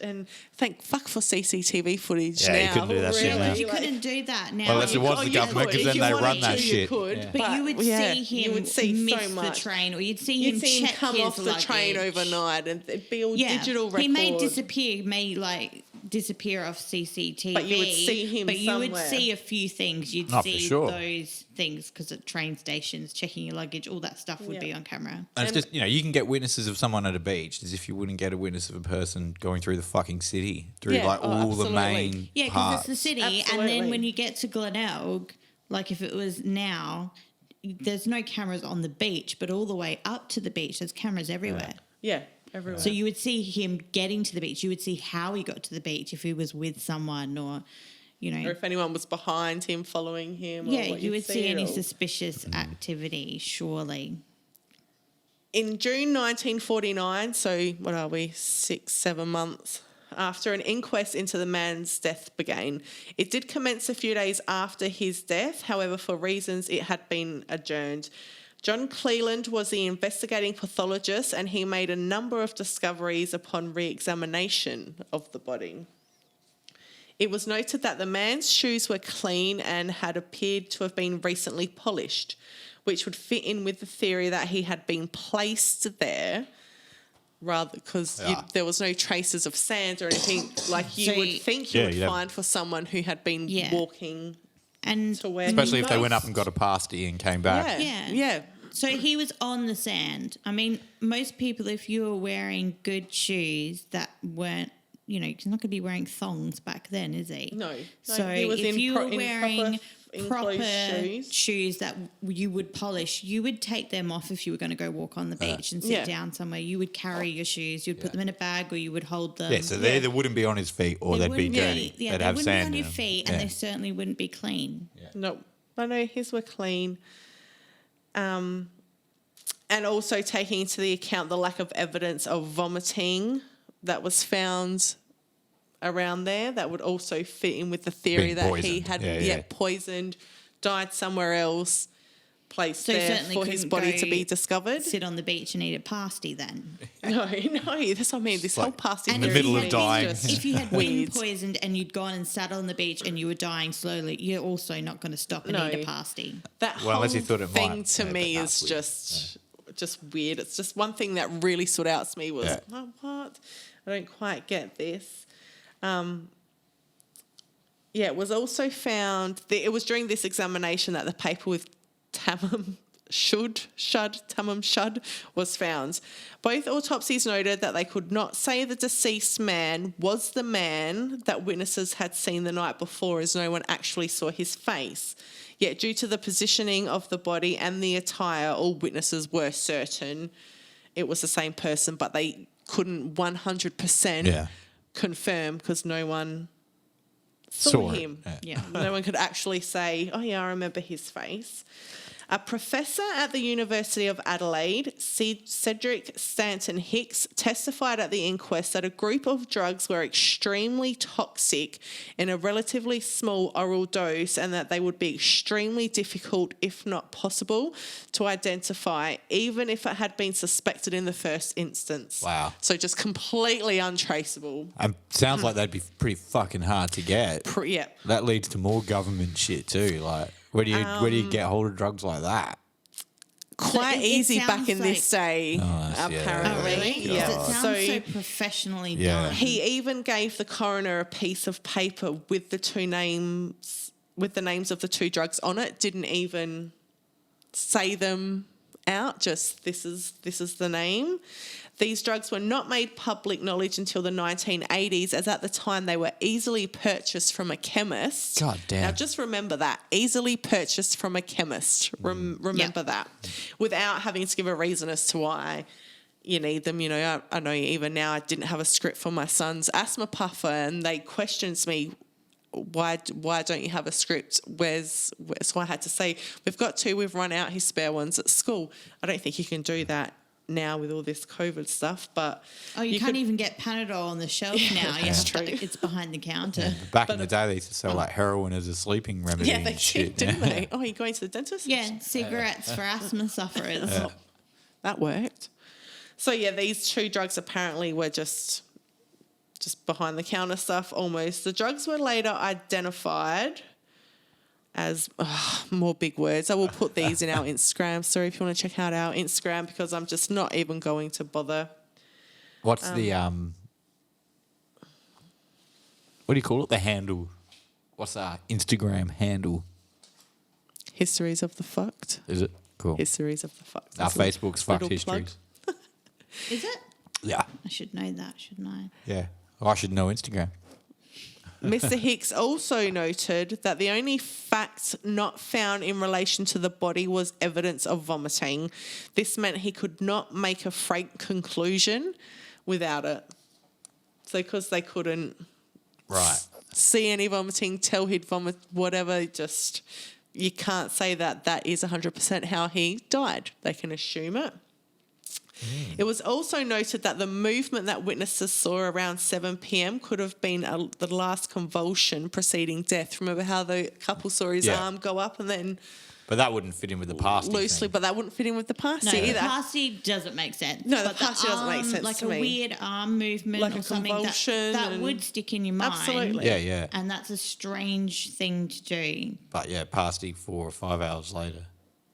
And thank fuck for CCTV footage now. You couldn't do that shit now. You couldn't do that now. Well, unless it was the government, because then they run that shit. But you would see him miss the train, or you'd see him check come his off the train overnight, and it'd be all digital record. He may disappear off CCTV, but you would see him. But you would see a few things. You'd see those things because at train stations, checking your luggage, all that stuff would be on camera. And it's just you can get witnesses of someone at a beach as if you wouldn't get a witness of a person going through the fucking city, through all the main parts. Because it's the city, and then when you get to Glenelg, like if it was now, there's no cameras on the beach, but all the way up to the beach, there's cameras everywhere. Yeah. Everywhere. So you would see him getting to the beach. You would see how he got to the beach, if he was with someone or, or if anyone was behind him, following him. You would see any suspicious activity, surely. In June 1949, so what are we, 6-7 months after an inquest into the man's death began. It did commence a few days after his death. However, for reasons it had been adjourned. John Cleland was the investigating pathologist and he made a number of discoveries upon re-examination of the body. It was noted that the man's shoes were clean and had appeared to have been recently polished, which would fit in with the theory that he had been placed there rather because there was no traces of sand or anything like you would think you would find for someone who had been walking to where especially if they went up and got a pasty and came back. Yeah. So he was on the sand. I mean, most people, if you were wearing good shoes that weren't, he's not going to be wearing thongs back then, is he? No. So he was if you were wearing proper shoes. that you would polish, you would take them off if you were going to go walk on the beach and sit down somewhere. You would carry your shoes. You'd put them in a bag or you would hold them. Yeah, so they either wouldn't be on his feet or they'd be dirty. Yeah, they'd they have wouldn't sand be on in your them. feet and they certainly wouldn't be clean. Yeah. No. I know his were clean. And also taking into the account the lack of evidence of vomiting that was found around there, that would also fit in with the theory that he had poisoned, died somewhere else, placed So he there certainly for his couldn't body go to be discovered. Sit on the beach and eat a pasty then. No, that's what I mean. This whole pasty in the theory middle of thing is dying. just If you had been weird. poisoned and you'd gone and sat on the beach and you were dying slowly, you're also not going to stop and No. eat a pasty. That Well, whole unless you thought it thing might, to yeah, me but is that's weird. just weird. It's just one thing that really stood out to me was, Yeah. oh, what? I don't quite get this. It was also found, it was during this examination that the paper with Tamam Shud was found. Both autopsies noted that they could not say the deceased man was the man that witnesses had seen the night before, as no one actually saw his face. Yet due to the positioning of the body and the attire, all witnesses were certain it was the same person, but they couldn't 100% confirm because no one saw him. Yeah. No one could actually say, oh, yeah, I remember his face. A professor at the University of Adelaide, Cedric Stanton Hicks, testified at the inquest that a group of drugs were extremely toxic in a relatively small oral dose and that they would be extremely difficult, if not possible, to identify, even if it had been suspected in the first instance. Wow. So just completely untraceable. Sounds like that'd be pretty fucking hard to get. Yeah. That leads to more government shit too. Like, where do you get hold of drugs like that? Quite it easy back sounds in this day, yeah. apparently. Oh, really? Yeah. Because it sounds so professionally done. He even gave the coroner a piece of paper with the names of the two drugs on it. Didn't even say them out. Just this is the name. These drugs were not made public knowledge until the 1980s, as at the time they were easily purchased from a chemist. God damn. Now just remember that. Easily purchased from a chemist. Remember that. Without having to give a reason as to why you need them. You know, I know even now I didn't have a script for my son's asthma puffer and they questioned me, why don't you have a script? So I had to say, we've got two, we've run out his spare ones at school. I don't think you can do that now with all this COVID stuff, but you can't even get Panadol on the shelf now. That's true. It's behind the counter. Back in the day, they used to sell like heroin as a sleeping remedy. Yeah, they and shit. did, didn't they? Oh, you're going to the dentist? Yeah, cigarettes for asthma sufferers. That worked. So yeah, these two drugs apparently were just behind the counter stuff almost. The drugs were later identified as more big words. I will put these in our Instagram. Sorry if you want to check out our Instagram because I'm just not even going to bother. What's the what do you call it? The handle. What's our Instagram handle? Histories of the Fucked. Is it? Cool. Histories of the Fucked. Our Facebook's Fucked little plug. Histories. Is it? Yeah. I should know that, shouldn't I? Yeah. I should know Instagram. Mr. Hicks also noted that the only fact not found in relation to the body was evidence of vomiting. This meant he could not make a frank conclusion without it. So because they couldn't see any vomiting, tell he'd vomit, whatever, just you can't say that is 100% how he died. They can assume it. It was also noted that the movement that witnesses saw around 7 p.m. could have been the last convulsion preceding death. Remember how the couple saw his arm go up and then... But that wouldn't fit in with the pasty loosely, thing. but that wouldn't fit in with the pasty No, either. the pasty doesn't make sense. No, the But pasty doesn't make sense like to a me. weird arm movement Like or a something convulsion that and- would stick in your mind. Absolutely. Yeah. And that's a strange thing to do. But yeah, pasty 4 or 5 hours later.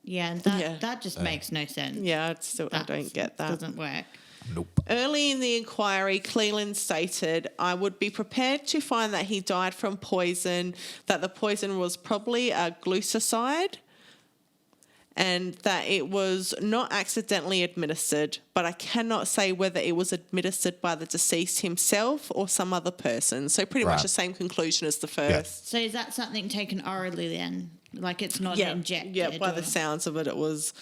Yeah, and that just makes no sense. Yeah, I don't get that. Doesn't work. Nope. Early in the inquiry, Cleland stated, I would be prepared to find that he died from poison, that the poison was probably a glucoside and that it was not accidentally administered, but I cannot say whether it was administered by the deceased himself or some other person. So pretty much the same conclusion as the first. So is that something taken orally then? Like it's not injected? Yeah, by or- the sounds of it, it was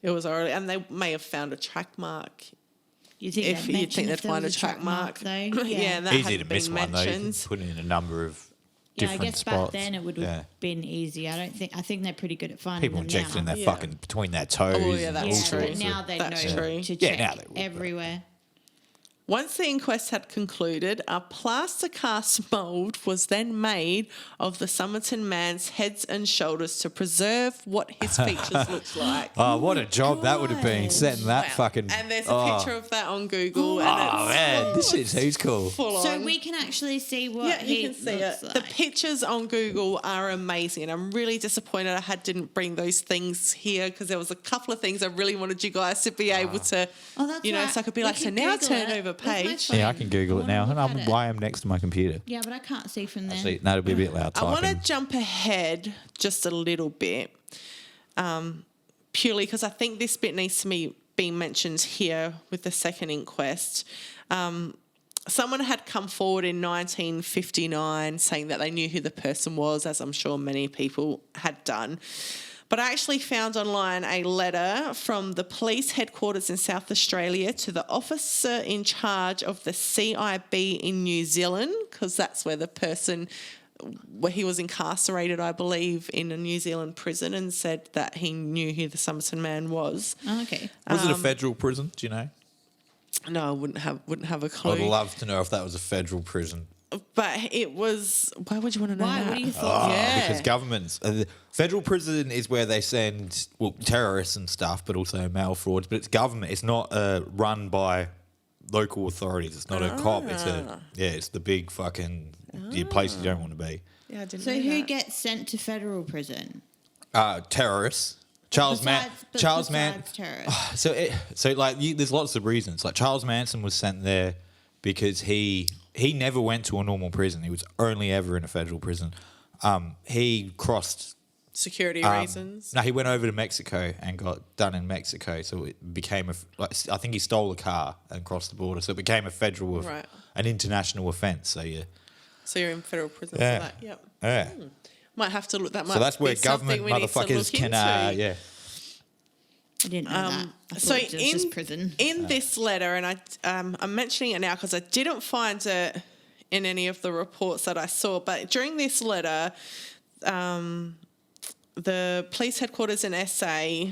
orally. And they may have found a track mark. You think If they'd you mention think they'd if there find a was track mark. though? Yeah, and that Easy to hadn't miss been one though. You can mentioned. put in a number of Yeah, I different guess spots. back then it would have been easy. I think they're pretty good at finding People them injecting now. their fucking between their toes. Oh, yeah, and that's all Yeah, true. but sorts now of- they That's know true. to Yeah, check now they would, but- everywhere. Once the inquest had concluded, a plaster cast mould was then made of the Somerton Man's heads and shoulders to preserve what his features looked like. Oh, what a job that would have been, God. setting that Wow. fucking... And there's a picture of that on Google. and Oh, it's man, this shit's who's cool. full So on. we can actually see what Yeah, he you can see it. looks like. The pictures on Google are amazing. And I'm really disappointed I didn't bring those things here because there was a couple of things I really wanted you guys to be able to, Oh, that's you know, right. so I could be We like, so can now Google turn it. over Where's my page. phone? Yeah, I can Google it I now. wanna And look at it. I am next to my computer. Yeah, but I can't see from there. Actually, that'll be a bit loud I want to typing. jump ahead just a little bit, purely because I think this bit needs to be mentioned here with the second inquest. Someone had come forward in 1959 saying that they knew who the person was, as I'm sure many people had done. But I actually found online a letter from the police headquarters in South Australia to the officer in charge of the CIB in New Zealand, because that's where the person, where he was incarcerated, I believe, in a New Zealand prison, and said that he knew who the Somerton Man was. Oh, okay. Was it a federal prison? Do you know? No, I wouldn't have a clue. I'd love to know if that was a federal prison. But it was. Why would you want to know Why? that? What do you thought? Yeah. Because governments, the federal prison is where they send terrorists and stuff, but also mail frauds. But it's government. It's not run by local authorities. It's not a cop. It's the big fucking place you don't want to be. Yeah, I didn't So know who that. gets sent to federal prison? Terrorists. Charles Besides Manson. terrorists. There's lots of reasons. Like Charles Manson was sent there because he never went to a normal prison. He was only ever in a federal prison. He crossed. Security reasons. No, he went over to Mexico and got done in Mexico. So it became I think he stole a car and crossed the border. So it became a federal, Right. an international offence. So yeah. So you're in federal prison Yeah. for that. Yep. Yeah. Might have to look. That might. So that's where be something government we need to motherfuckers look can, into. yeah. I didn't know that. I So thought it was just prison. in this letter, and I'm mentioning it now because I didn't find it in any of the reports that I saw, but during this letter, the police headquarters in SA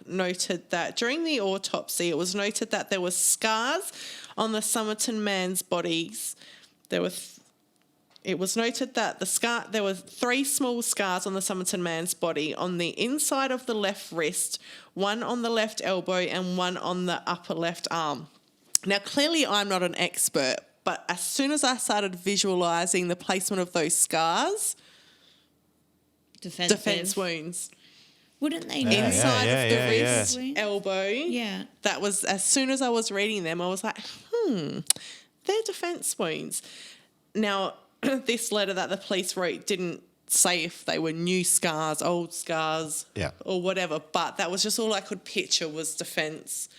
noted that during the autopsy, it was noted that there were scars on the Somerton Man's bodies. It was noted that there were 3 small scars on the Somerton Man's body on the inside of the left wrist, 1 on the left elbow, and 1 on the upper left arm. Now, clearly, I'm not an expert, but as soon as I started visualising the placement of those scars, defence wounds. Wouldn't they Yeah, know? Inside of the yeah. wrist, elbow. Yeah. That was, as soon as I was reading them, I was like, they're defence wounds. Now, this letter that the police wrote didn't say if they were new scars, old scars, or whatever, but that was just all I could picture was defence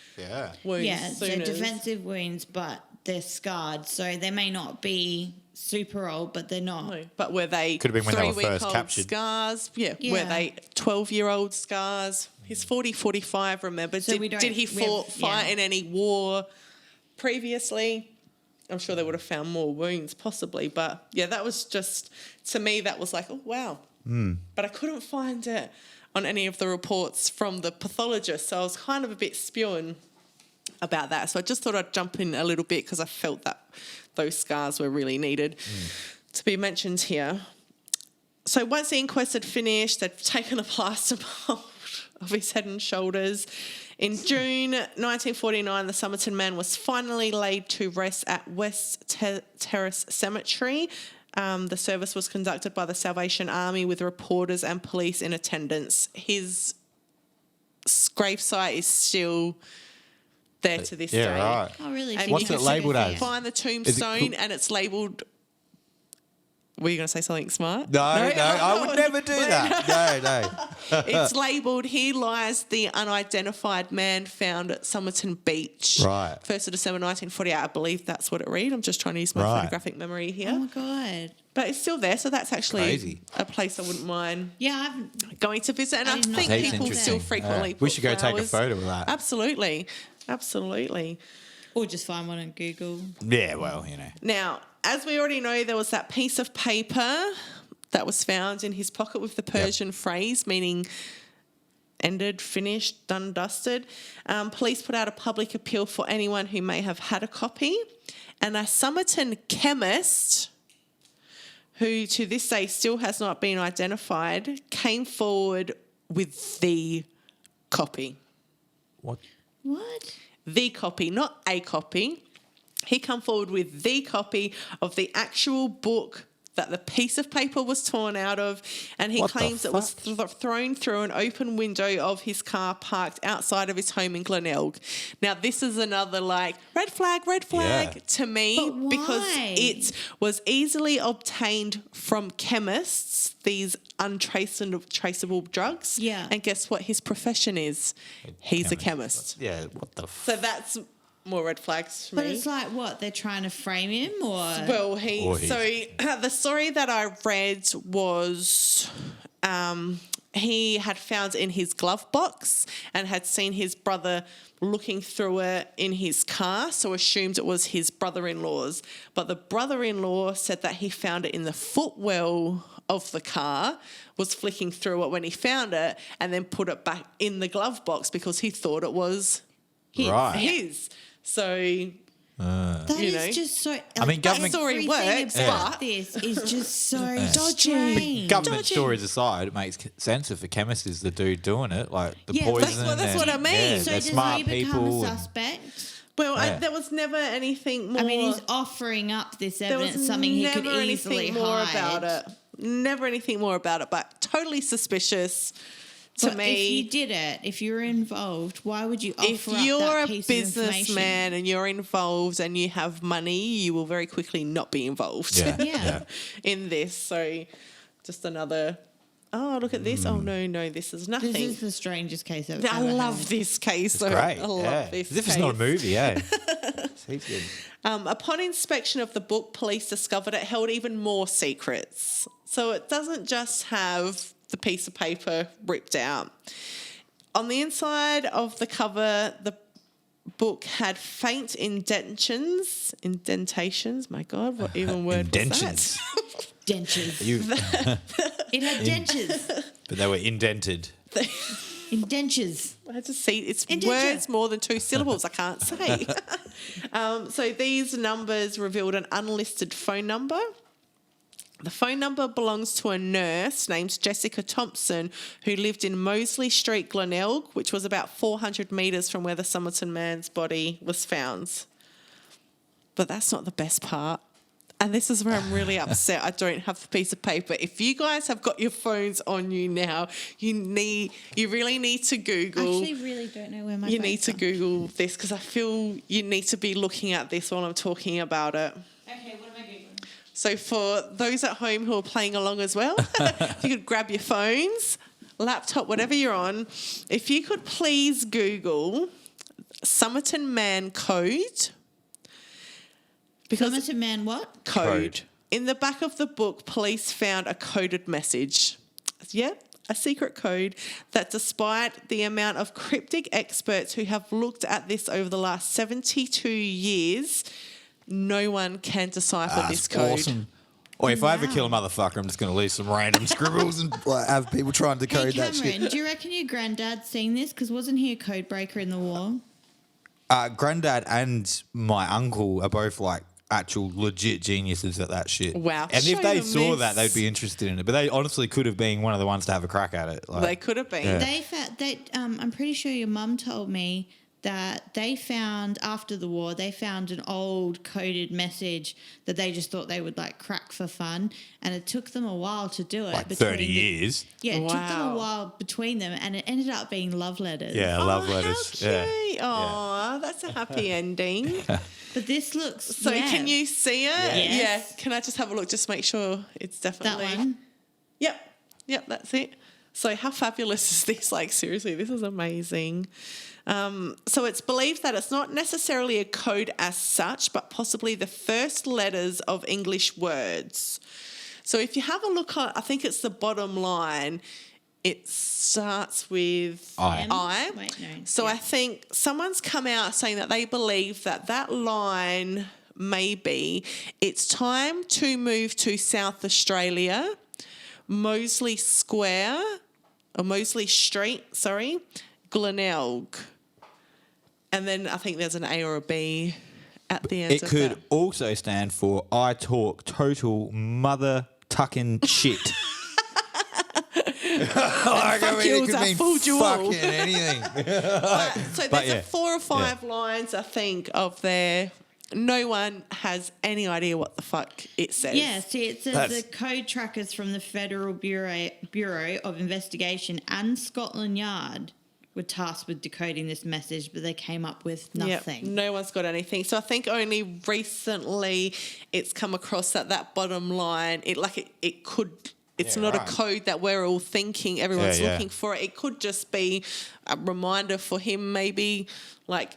wounds. Yeah, so soon as- defensive wounds, but they're scarred. So they may not be super old, but they're not. No, but were they Could have been when they were 3-week-old first captured. scars? Yeah. Yeah. Were they 12-year-old scars? He's 40, 45, remember? So we don't- did he we have- fight yeah. in any war previously? I'm sure they would have found more wounds possibly. But, yeah, that was just, to me, that was like, oh, wow. But I couldn't find it on any of the reports from the pathologist. So I was kind of a bit spewing about that. So I just thought I'd jump in a little bit because I felt that those scars were really needed to be mentioned here. So once the inquest had finished, they'd taken a plaster mould of his head and shoulders. In June 1949, the Somerton Man was finally laid to rest at West Terrace Cemetery. The service was conducted by the Salvation Army with reporters and police in attendance. His gravesite is still there to this day. Right. Oh, really? And So What's you it can labelled see as? it. Find the tombstone and it's labelled. Were you going to say something smart? No, I would never do that. No. It's labelled, "Here lies the unidentified man found at Somerton Beach." Right. 1st of December 1948. I believe that's what it read. I'm just trying to use my Right. photographic memory here. Oh, my God. But it's still there, so that's actually Crazy. a place I wouldn't mind Yeah, going to visit. And I I did not think know people that. still Interesting. frequently Yeah. put We should go take a flowers. photo of that. Absolutely. Absolutely. or just find one on Google. Yeah, well, you know. Now, as we already know, there was that piece of paper that was found in his pocket with the Persian phrase, meaning ended, finished, done, dusted. Police put out a public appeal for anyone who may have had a copy. And a Somerton chemist, who to this day still has not been identified, came forward with the copy. What? What? The copy, not a copy. He come forward with the copy of the actual book that the piece of paper was torn out of, and he What the claims it was thrown through an open window of his car parked outside of his home in Glenelg. Now, this is another red flag Yeah. to me, But why? because it was easily obtained from chemists, these untraceable drugs. Yeah. And guess what his profession is? He's a chemist. Yeah, what the So that's more red flags for But me. it's like what? They're trying to frame him or? Well, Or so the story that I read was he had found in his glove box and had seen his brother looking through it in his car, so assumed it was his brother-in-law's. But the brother-in-law said that he found it in the footwell of the car, was flicking through it when he found it, and then put it back in the glove box because he thought it was Right. his. So That you is know. just so. I mean, government- Story everything works, about but- this is just so dodgy. Government stories aside, it makes sense if a chemist is the dude doing it, like the Yeah, poison. that's what I mean. Yeah, So they're does smart he become people. a and- suspect? Well, Yeah. there was never anything more. I mean, he's offering up this there was evidence, something he could never easily anything more hide. about it. Never anything more about it, but totally suspicious to But me. if you did it, if you were involved, why would you offer If up you're that a piece of information? businessman and you're involved and you have money, you will very quickly not be involved Yeah. Yeah. in this. So just another, oh, look at this. Oh, no, this is nothing. This is the strangest case I've I ever love heard. this case. It's though. great. I love yeah. this As if it's not a case. movie, yeah. He's good. Upon inspection of the book, police discovered it held even more secrets. So it doesn't just have the piece of paper ripped out. On the inside of the cover, the book had faint indentations. My God, what even word was Indentions. that? Dentures. You, It had dentures. but they were indented. Indentures. I just see it's Indenture. words more than 2 syllables. I can't say. So these numbers revealed an unlisted phone number. The phone number belongs to a nurse named Jessica Thompson who lived in Mosley Street, Glenelg, which was about 400 metres from where the Somerton man's body was found. But that's not the best part. And this is where I'm really upset I don't have the piece of paper. If you guys have got your phones on you now, you really need to I Google. actually really don't know where my You need phone's to gone. Google this because I feel you need to be looking at this while I'm talking about it. Okay, what am I Googling? So for those at home who are playing along as well, if you could grab your phones, laptop, whatever you're on, if you could please Google Somerton Man code. Because Somerton Man what? code. In the back of the book, police found a coded message. Yeah, a secret code that despite the amount of cryptic experts who have looked at this over the last 72 years, no one can decipher this That's code. awesome. Or if I ever kill a motherfucker, I'm just going to leave some random scribbles and have people try and Hey decode that Cameron, shit. do you reckon your granddad's seen this? Because wasn't he a code breaker in the war? Granddad and my uncle are both like actual legit geniuses at that shit. Wow. And Show if they them saw this. that, they'd be interested in it. But they honestly could have been one of the ones to have a crack at it. Like, They could have been. Yeah. I'm pretty sure your mum told me that they found after the war an old coded message that they just thought they would like crack for fun, and it took them a while to do it. like between 30 years. Yeah, it took them Wow. a while between them, and it ended up being love letters. Yeah, love letters. How Yeah. cute. Aw, that's a happy ending. But this looks So yeah, can you see it? Yes. Yeah. Can I just have a look? Just make sure it's that definitely. one? Yep, that's it. So how fabulous is this? Like, seriously, this is amazing. So it's believed that it's not necessarily a code as such, but possibly the first letters of English words. So if you have a look at, I think it's the bottom line, it starts with I. I. Wait, no. So I think someone's come out saying that they believe that line may be, it's time to move to South Australia, Mosley Square, Mosley Street, Glenelg. And then I think there's an A or a B at the end It of could that. also stand for I talk total mother tucking shit. I fuck mean, you it was could a mean full duel. fucking anything. So But there's yeah. 4 or 5 lines, I think, of there. No one has any idea what the fuck it says. Yeah, see, it says That's- the code trackers from the Federal Bureau of Investigation and Scotland Yard were tasked with decoding this message, but they came up with nothing. Yep, no one's got anything. So I think only recently it's come across that bottom line. It could. It's Yeah, not right. a code that we're all thinking everyone's Yeah. looking for. It could just be a reminder for him, maybe like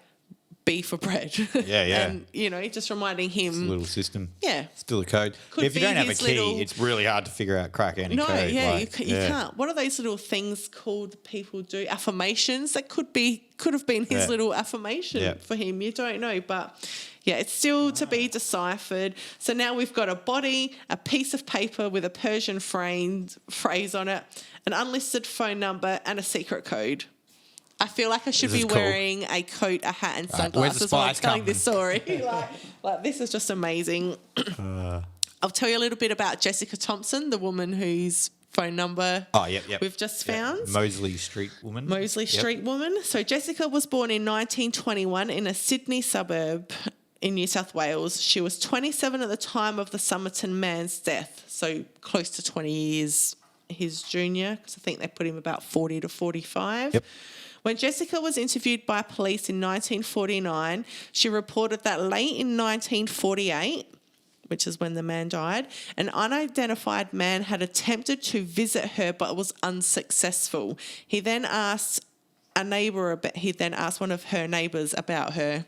B for bread. Yeah. And just reminding him. It's a little system. Yeah. Still a code. Could If you be don't have a his key, little- it's really hard to figure out, crack any No, code. yeah, like, you can't. What are those little things called people do? Affirmations? That could have been his Yeah. little affirmation Yeah. for him. You don't know. But yeah, it's still to be deciphered. So now we've got a body, a piece of paper with a Persian phrase on it, an unlisted phone number, and a secret code. I feel like I should This be is cool. wearing a coat, a hat, and Right, where's the sunglasses while I'm spies telling this story. like this is just amazing. I'll tell you a little bit about Jessica Thompson, the woman whose phone number Yep. we've just found. Mosley Street woman. Mosley Yep. Street woman. So Jessica was born in 1921 in a Sydney suburb in New South Wales. She was 27 at the time of the Somerton Man's death, so close to 20 years his junior, because I think they put him about 40 to 45. Yep. When Jessica was interviewed by police in 1949, she reported that late in 1948, which is when the man died, an unidentified man had attempted to visit her but was unsuccessful. He then asked one of her neighbours about her.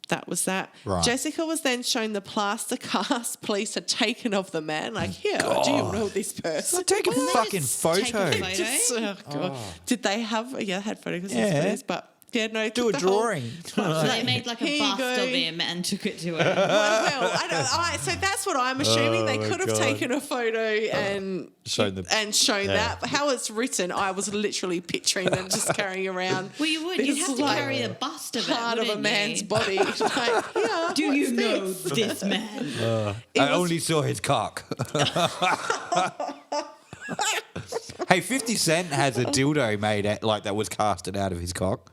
That was that. Right. Jessica was then shown the plaster cast police had taken of the man. Like, here, do you know this person? Take a fucking just take a photo. photo? Just, oh, God. Did they have? Yeah, they had photos. Yeah. Photos, but yeah, no. Do a took the whole- drawing. So they made like Here a you bust go. of him and took it to her. Well, I don't. So that's what I'm assuming. They Oh, my could have God. taken a photo and Shown shown yeah. that. But how it's written, I was literally picturing them just carrying around. Well, you would. this You'd have to like carry the bust of it, part of a wouldn't man's you? body. Like, yeah, Do you what's know this? this man? It I was- only saw his cock. Hey, 50 Cent has a dildo made that was casted out of his cock.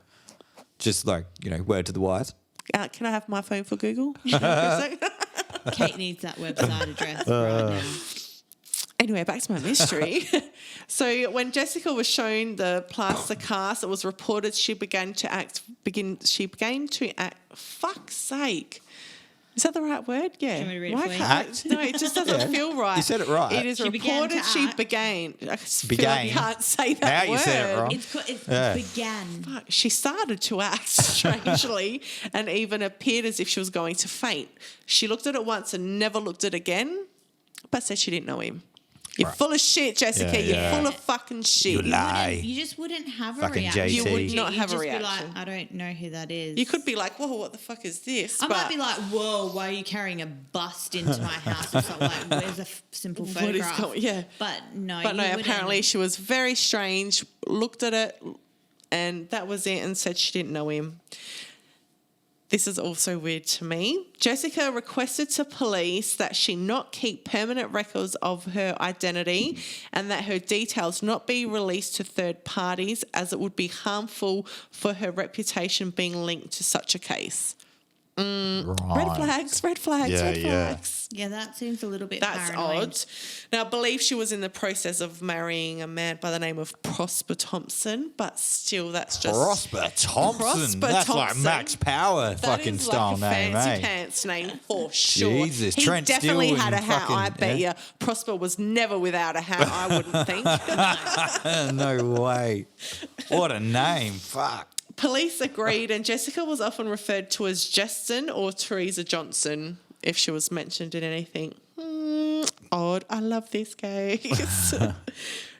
Just word to the wise. Can I have my phone for Google? For a sec? Kate needs that website address right now. Anyway, back to my mystery. So when Jessica was shown the plaster cast, it was reported she began to act. Fuck's sake. Is that the right word? Yeah. Do you want me to read it Why for you? can't I- Act? No, it just doesn't feel right. You said it right. It is She began reported to she act. began. I feel like Began. I can't say that Now word. you said it wrong. It's Yeah. began. Fuck, she started to act strangely and even appeared as if she was going to faint. She looked at it once and never looked at it again, but said she didn't know him. You're full of shit, Jessica. Yeah, You're yeah. full of fucking shit. You lie. You just wouldn't have a Fucking reaction. JT. You would not You'd have a just reaction. Be like, I don't know who that is. You could be like, whoa, what the fuck is this? I might be like, whoa, why are you carrying a bust into my house or something? Like, where's a simple What is photograph? going- yeah. But no, But no, you wouldn't. apparently she was very strange, looked at it, and that was it, and said she didn't know him. This is also weird to me. Jessica requested to police that she not keep permanent records of her identity and that her details not be released to third parties, as it would be harmful for her reputation being linked to such a case. Red flags, red flags, Yeah, red yeah. flags. Yeah, that seems a little bit That's paranoid. odd. Now, I believe she was in the process of marrying a man by the name of Prosper Thompson, but still, that's just... Prosper Thompson. Prosper That's like Thompson. Max Power That fucking is style like a name, fancy eh? pants name for sure. Jesus, he Trent definitely Steele had a and hat. fucking- I bet yeah. you Prosper was never without a hat. I wouldn't think. No way. What a name. Fuck. Police agreed, and Jessica was often referred to as Justin or Teresa Johnson if she was mentioned in anything. Odd. I love this case.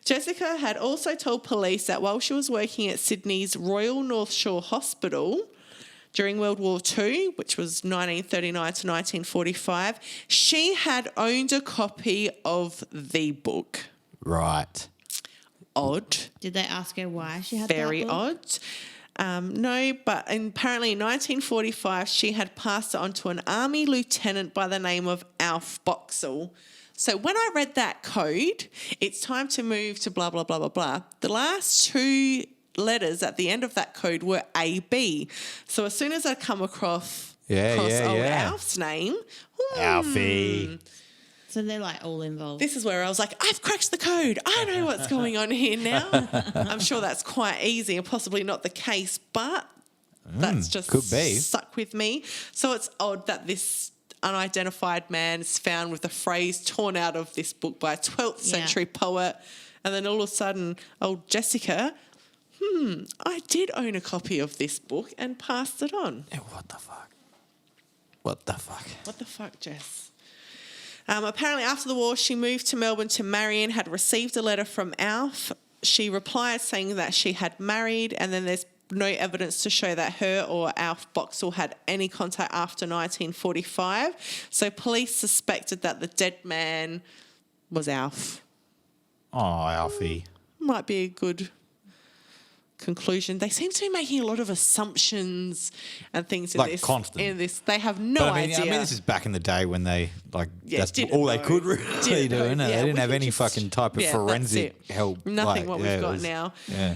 Jessica had also told police that while she was working at Sydney's Royal North Shore Hospital during World War II, which was 1939 to 1945, she had owned a copy of the book. Right. odd. Did they ask her why she had Very that book? odd. No, but apparently in 1945 she had passed it on to an army lieutenant by the name of Alf Boxall. So when I read that code, it's time to move to blah, blah, blah, blah, blah. The last two letters at the end of that code were AB. So as soon as I come across old Alf's name, Alfie. So they're like all involved. this is where I was like, I've cracked the code. I know what's going on here now. I'm sure that's quite easy and possibly not the case, but that's just could be. stuck with me. So it's odd that this unidentified man is found with a phrase torn out of this book by a 12th century poet. And then all of a sudden, old Jessica, I did own a copy of this book and passed it on. Yeah, what the fuck? What the fuck? What the fuck, Jess? Apparently, after the war, she moved to Melbourne to marry and had received a letter from Alf. She replied saying that she had married, and then there's no evidence to show that her or Alf Boxall had any contact after 1945. So police suspected that the dead man was Alf. Oh, Alfie. Might be a good conclusion. They seem to be making a lot of assumptions and things in Like this. constant. In this, they have no But I idea. mean, this is back in the day when they that's didn't all they know. could really Didn't do, know. innit? Yeah, They we didn't have could any just- fucking type of yeah, that's forensic it. help. Nothing what we've it got was- now. Yeah.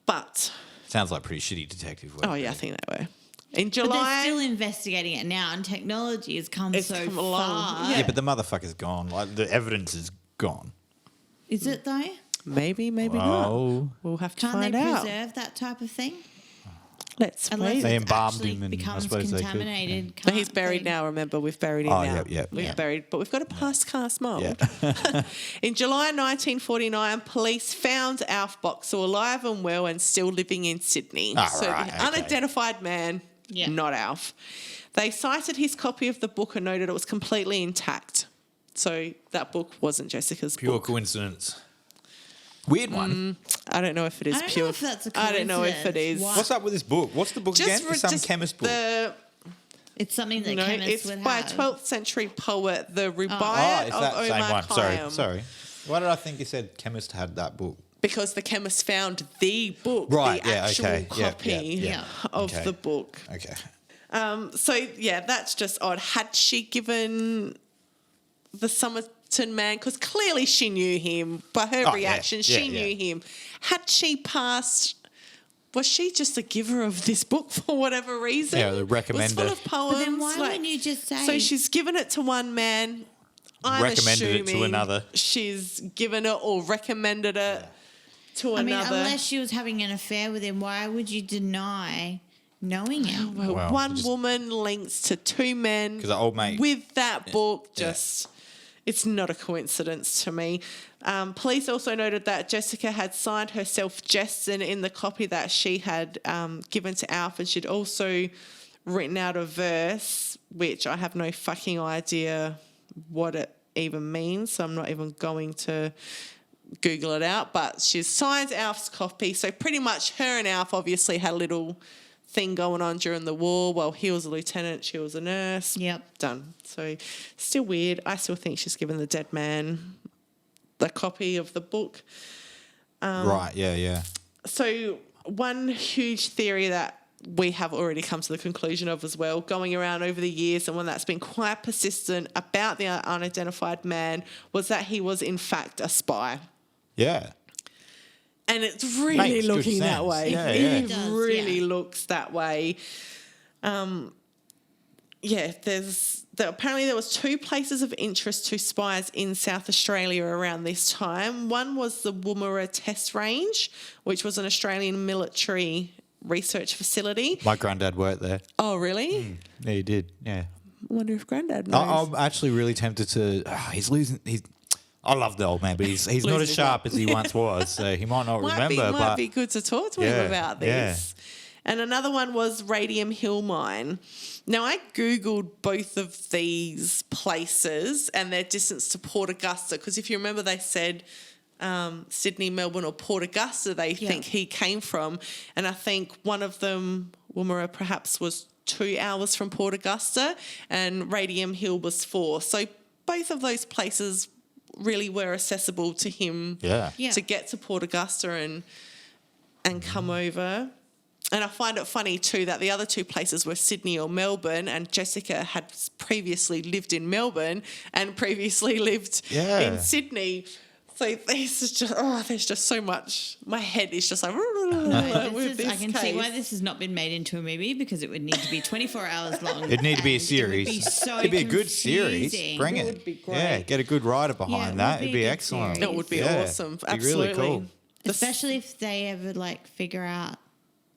But Sounds like pretty shitty detective work. oh yeah, I think they were. In But they're July, still investigating it now, and technology has come It's so come along. far. Yeah, but the motherfucker's gone. Like, the evidence is gone. Is it though? maybe Oh. not. We'll have to Can't find they out. preserve that type of thing? Let's Unless wait. They it embalmed actually him and I becomes suppose they could, contaminated. But he's can't buried they? now. Remember, we've buried him Oh, now. yep, yep. We've Yeah. buried, but we've got a past cast mold. Yeah. In July 1949, police found Alf Boxall alive and well and still living in Sydney. Ah, So right, the okay. unidentified man, Yeah. not Alf. They cited his copy of the book and noted it was completely intact. So that book wasn't Jessica's Pure book. coincidence. Weird one. I don't know if it is I don't pure. know if that's a I don't know if it coincidence. is. Why? What's up with this book? What's the book again? It's some chemist book. It's something that No, chemists it's would by have. a 12th century poet, the Oh, Rubaiyat it's of that same Omar one. Khayyam. Sorry. Why did I think you said chemist had that book? Because the chemist found the book, Right, the yeah, actual okay, yeah, copy yeah. of Okay. the book. Okay. So, yeah, that's just odd. Had she given the Somerton Man, because clearly she knew him, by her Oh, yeah, reaction, yeah, she yeah. knew him. Had she passed... Was she just a giver of this book for whatever reason? Yeah, the recommender. It was full of poems. But then why wouldn't you just say? So she's given it to one man. I'm Recommended it to assuming another. She's given it or recommended it to I mean, another. unless she was having an affair with him, why would you deny knowing him? Well, Well, one just- woman links to two men 'Cause the old mate- with that book. Yeah. Just, it's not a coincidence to me. Police also noted that Jessica had signed herself Jessen in the copy that she had given to Alf, and she'd also written out a verse, which I have no fucking idea what it even means, so I'm not even going to Google it out. But she's signed Alf's copy, so pretty much her and Alf obviously had a little thing going on during the war. Well, he was a lieutenant, she was a nurse. Yep. Done. So still weird. I still think she's given the dead man the copy of the book. Right, yeah. So one huge theory that we have already come to the conclusion of as well, going around over the years, and one that's been quite persistent about the unidentified man, was that he was in fact a spy. Yeah. And it's really Makes good looking that sense. way. Yeah, it yeah. It does, really yeah. looks that way. Apparently there was two places of interest to spies in South Australia around this time. One was the Woomera Test Range, which was an Australian military research facility. My granddad worked there. Oh, really? Yeah, he did. Yeah. I wonder if Grandad knows. I'm actually really tempted to. I love the old man, but he's not Losing as his sharp as he once was, so he might not remember. might but be good to talk to him Yeah, about this. And another one was Radium Hill Mine. Now, I Googled both of these places and their distance to Port Augusta, because if you remember, they said Sydney, Melbourne or Port Augusta they think he came from. And I think one of them, Woomera, perhaps was 2 hours from Port Augusta and Radium Hill was 4. So both of those places really were accessible to him Yeah. Yeah. to get to Port Augusta and come over. And I find it funny too that the other two places were Sydney or Melbourne, and Jessica had previously lived in Melbourne and previously lived in Sydney. So there's just so much. My head is just like with this I can see case. why this has not been made into a movie, because it would need to be 24 hours long. It'd need to be a and series. It would be so It'd be a good series. confusing. Bring It it. would be great. Yeah, get a good writer behind it that. would It'd be be a good excellent. series. It would be Yeah, awesome. it'd be really Absolutely. cool. Especially if they ever like figure out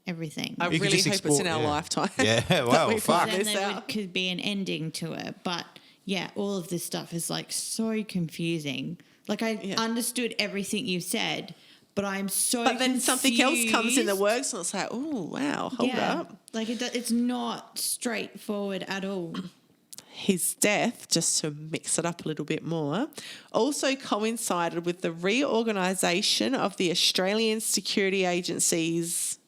everything. I You could really just hope it's in explore- our yeah. lifetime. Yeah, that well, we fuck. find then this there out. could be an ending to it. But yeah, all of this stuff is like so confusing. Like I understood everything you said, but I'm so But then something else comes in the confused. works, and it's like, oh wow, hold up. Like it's not straightforward at all. His death, just to mix it up a little bit more, also coincided with the reorganisation of the Australian security agencies,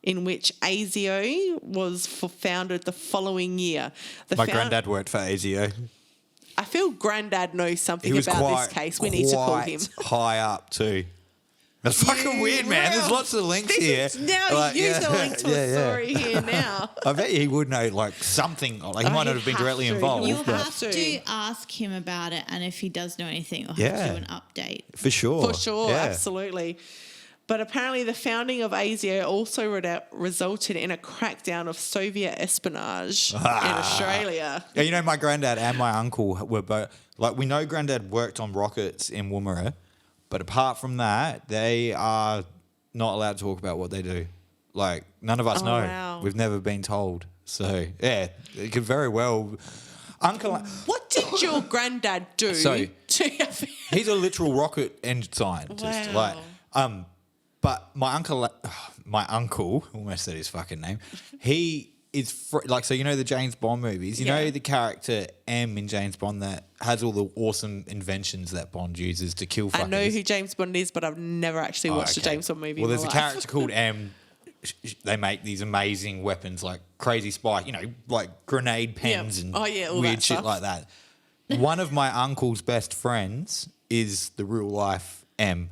in which ASIO was founded the following year. My granddad worked for ASIO. I feel Granddad knows He something was about quite, this case. We need to call him. quite high up too. That's fucking weird, man. There's lots of links here. Now you use a link to a story here now. I bet he would know like something. Like he might not have been he'd directly have to. involved. You'll but have to ask him about it, and if he does know anything, we'll have Yeah. to do an update. for sure. For sure, Yeah. absolutely. But apparently the founding of ASIO also resulted in a crackdown of Soviet espionage in Australia. Yeah, you know, my granddad and my uncle were both like we know granddad worked on rockets in Woomera, but apart from that, they are not allowed to talk about what they do. Like none of us know. Wow. We've never been told. So yeah, it could very well. Uncle, What did your granddad do So- to he's a literal rocket engine scientist. Wow. Like, but my uncle, almost said his fucking name. He is so you know the James Bond movies. You know the character M in James Bond that has all the awesome inventions that Bond uses to kill fuckers. I know who James Bond is, but I've never actually watched a okay. James Bond movie Well, in there's my a life. character called M. They make these amazing weapons like crazy spike, you know, like grenade pens and all weird that shit stuff. like that. One of my uncle's best friends is the real life M.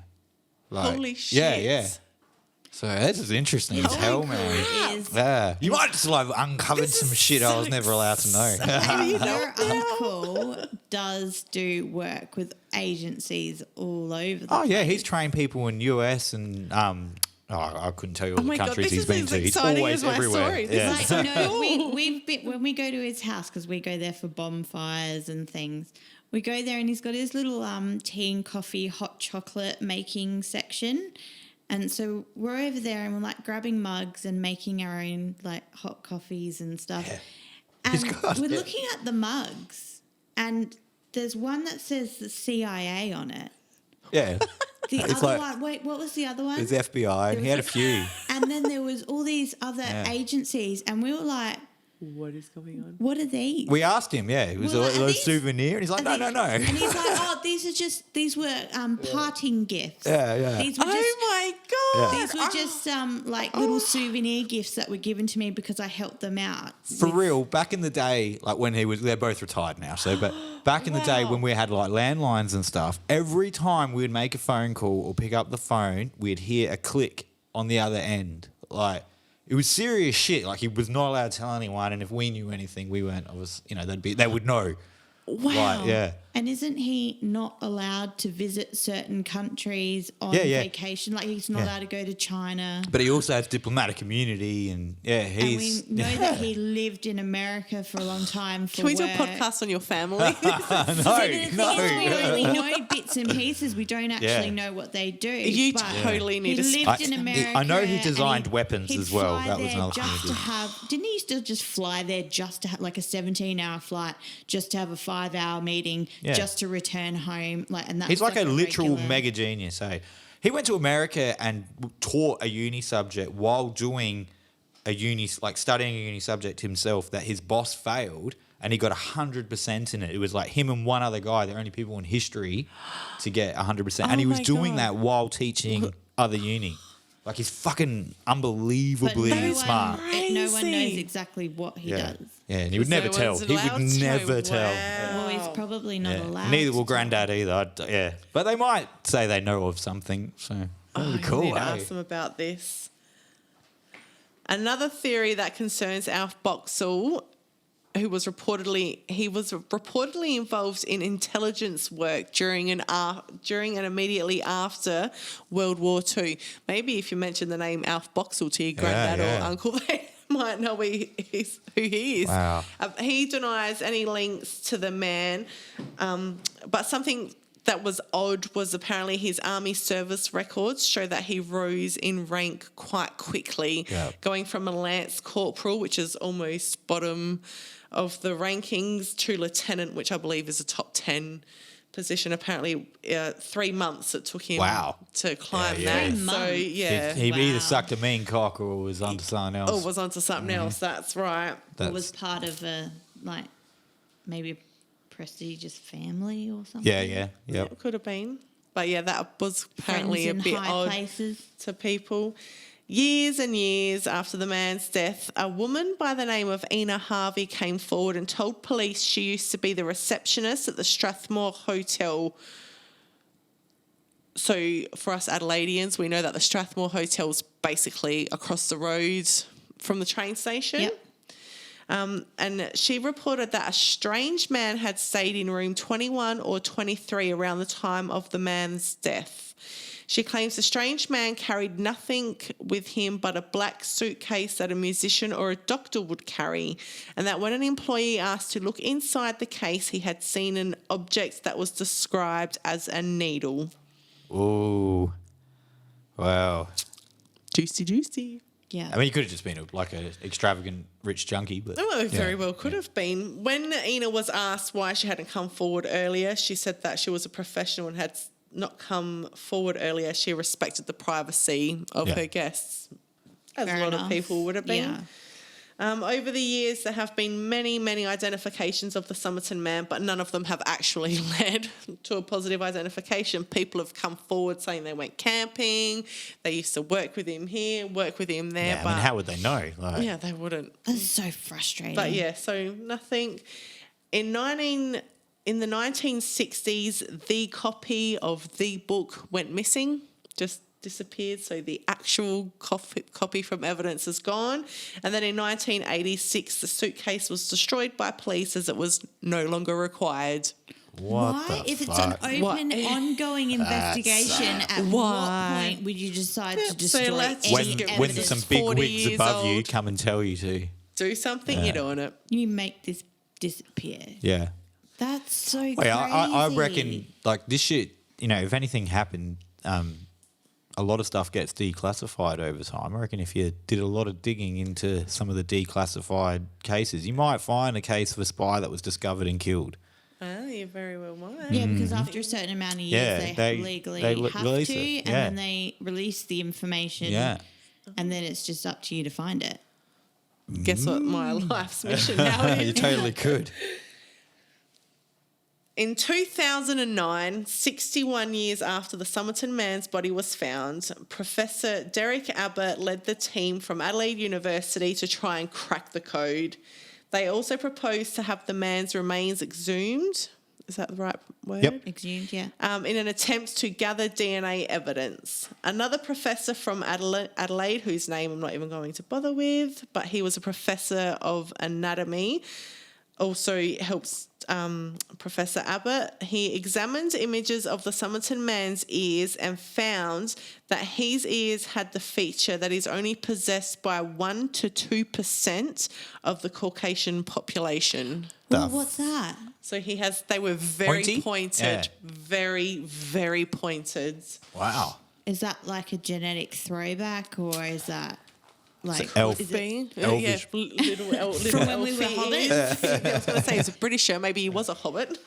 Like, Holy shit. Yeah. So this is interesting as hell, man. It is. Yeah. You might just like uncovered some shit I was never allowed to know. And your uncle does do work with agencies all over the Oh yeah, place. he's trained people in US and I couldn't tell you all my the God, countries this he's is been as to. He's exciting always as my everywhere. story. This Yeah. Like, no, we've been, when we go to his house, because we go there for bonfires and things, we go there and he's got his little tea and coffee, hot chocolate making section. And so we're over there and we're like grabbing mugs and making our own like hot coffees and stuff. Yeah. And got we're it. looking at the mugs and there's one that says the CIA on it. Yeah. The It's other like- one, wait, what was the other one? It's FBI and he had a few. And then there was all these other agencies and we were like, What is going on? what are these? We asked him, yeah, it was Well, a are these- souvenir, and he's like, no. And he's like, oh, these were parting gifts. Yeah. These were just, Oh my God. these were just like little souvenir gifts that were given to me because I helped them out. For real, back in the day, like when they're both retired now, so, but back in the day when we had like landlines and stuff, every time we would make a phone call or pick up the phone, we'd hear a click on the other end. Like, it was serious shit. Like, he was not allowed to tell anyone, and if we knew anything, we weren't, they would know. Wow. Like, yeah. And isn't he not allowed to visit certain countries on Yeah. vacation? Like he's not Yeah. allowed to go to China. But he also has diplomatic immunity, and he's. And we know that he lived in America for a long time for Can we do a work. podcast on your family? So the thing is, we only no. know bits and pieces. We don't actually Yeah. know what they do. You but totally need he to. lived in America. I know he and designed weapons he'd as well. fly That was there another thing just he to did. have. Didn't he still just fly there just to have like a 17-hour flight, just to have a 5-hour meeting, Yeah. just to return home? Like, and that's He's like a literal regular- mega genius, eh? He went to America and taught a uni subject while doing studying a uni subject himself that his boss failed, and he got 100% in it. It was like him and one other guy, the only people in history to get 100%. And he Oh was my doing God. that while teaching other uni. Like he's fucking unbelievably no smart. no one knows Crazy. exactly what he Yeah. does. Yeah, and he would never No tell. one's He allowed would to. never tell. Wow. Well, he's probably not Yeah. allowed. Neither to will tell. Granddad either. Yeah, but they might say they know of something. So that'd be You cool. need to eh? ask them about this. Another theory that concerns Alf Boxall, who was reportedly involved in intelligence work during and immediately after World War II. Maybe if you mention the name Alf Boxall to your granddad yeah. or uncle, they might know who he is. Wow. He denies any links to the man, but something that was odd was apparently his army service records show that he rose in rank quite quickly, going from a lance corporal, which is almost bottom of the rankings, to lieutenant, which I believe is a top 10 position. Apparently 3 months it took him to climb Yeah, yeah. that. 3 So, months. yeah. He Wow. either sucked a mean cock or was onto something else. Oh, was onto something else. That's right. Or was part of a, like, maybe a prestigious family or something. yeah. It could have been. But yeah, that was apparently Friends a in bit high odd places. to people. Years and years after the man's death, a woman by the name of Ina Harvey came forward and told police she used to be the receptionist at the Strathmore Hotel. So for us Adelaideans, we know that the Strathmore Hotel's basically across the road from the train station. Yep. And she reported that a strange man had stayed in room 21 or 23 around the time of the man's death. She claims the strange man carried nothing with him but a black suitcase that a musician or a doctor would carry, and that when an employee asked to look inside the case, he had seen an object that was described as a needle. Ooh. Wow. Juicy. Yeah. I mean, he could have just been like an extravagant rich junkie, but Oh, it very well could have been. When Ina was asked why she hadn't come forward earlier, she said that she was a professional and had not come forward earlier. She respected the privacy of her guests, as Fair a lot enough. of people would have been. Yeah. Over the years, there have been many, many identifications of the Somerton Man, but none of them have actually led to a positive identification. People have come forward saying they went camping, they used to work with him here, work with him there. yeah, but I mean, how would they know? Like, yeah, they wouldn't. That's so frustrating. But yeah, so nothing. In the 1960s, the copy of the book went missing, just disappeared. So the actual copy from evidence is gone. And then in 1986, the suitcase was destroyed by police as it was no longer required. what Why? the If it's fuck? an open, ongoing investigation, at what Why? point would you decide to So destroy let's any just get rid when of evidence? some big 40 wigs years above you old. come and tell you to. Do something, you're doing it. You make this disappear. Yeah. That's so Well, crazy. I reckon, like, this shit, you know, if anything happened, a lot of stuff gets declassified over time. I reckon if you did a lot of digging into some of the declassified cases, you might find a case of a spy that was discovered and killed. Ah, you very well might. Yeah, because after a certain amount of years, Yeah, they they legally have release to, it, and yeah. then they release the information. Yeah. And then it's just up to you to find it. Guess what my life's mission now is? You totally could. In 2009, 61 years after the Somerton Man's body was found, Professor Derek Abbott led the team from Adelaide University to try and crack the code. They also proposed to have the man's remains exhumed. Is that the right word? Yep. Exhumed, yeah. In an attempt to gather DNA evidence. Another professor from Adelaide, whose name I'm not even going to bother with, but he was a professor of anatomy, also helps Professor Abbott. He examined images of the Somerton Man's ears and found that his ears had the feature that is only possessed by 1 to 2% of the Caucasian population. Well, what's that? So they were very Pointy? pointed, Yeah. very, very pointed. Wow. Is that like a genetic throwback, or is that like elf. is it- Being, Elvish. little From when we were elfie hobbits? ears. Yeah, I was going to say he's a Britisher, maybe he was a hobbit.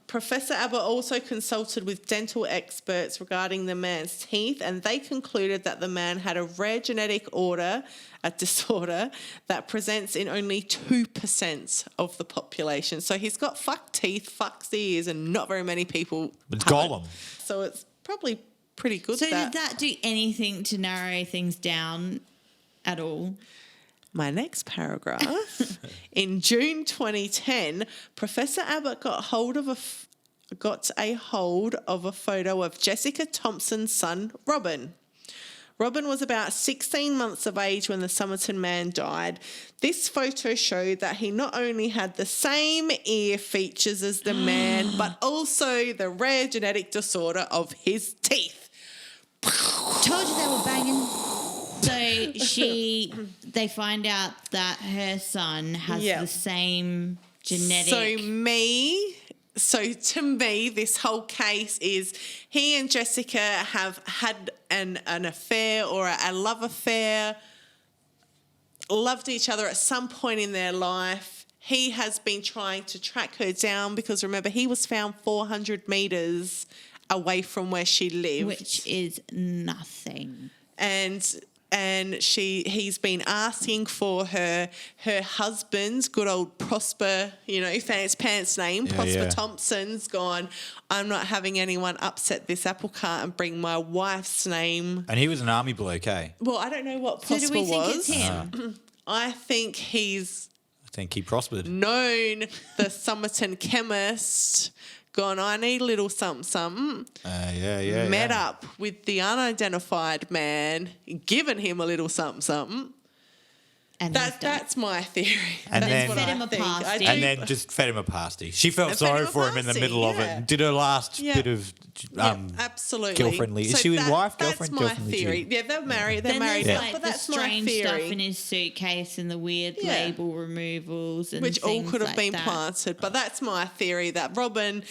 Professor Abbott also consulted with dental experts regarding the man's teeth, and they concluded that the man had a rare genetic disorder that presents in only 2% of the population. So he's got fucked teeth, fucked ears, and not very many people It's have it. Gollum. So it's probably pretty good. So did that do anything to narrow things down at all? My next paragraph. In June 2010, Professor Abbott got a hold of a photo of Jessica Thompson's son, Robin. Robin was about 16 months of age when the Somerton Man died. This photo showed that he not only had the same ear features as the man, but also the rare genetic disorder of his teeth. Told you they were banging. So they find out that her son has the same genetic. So to me, this whole case is he and Jessica have had an affair or a love affair, loved each other at some point in their life. He has been trying to track her down because, remember, he was found 400 metres away from where she lived. Which is nothing. And he's been asking for her husband's good old Prosper, fancy pants name, Prosper Thompson's gone, I'm not having anyone upset this apple cart and bring my wife's name. And he was an army bloke, eh? Well, I don't know what Prosper So do we think was. it's him? I think he prospered. known the Somerton chemist, gone, I need a little something. Met up with the unidentified man, given him a little something. And That's my theory. And That's then what fed I him a think. pasty. And then just fed him a pasty. She felt And fed sorry him a for him in the pasty, middle of it. yeah. And did her last Yeah. bit of absolutely girlfriendly. Is she with wife, girlfriend? That's my Girlfriendly theory. Jew. Yeah, they're married. They're Then married. there's But like the that's my strange stuff theory. in his suitcase and the weird Yeah. label removals and Which all things could have like been that. planted. But that's my theory, that Robin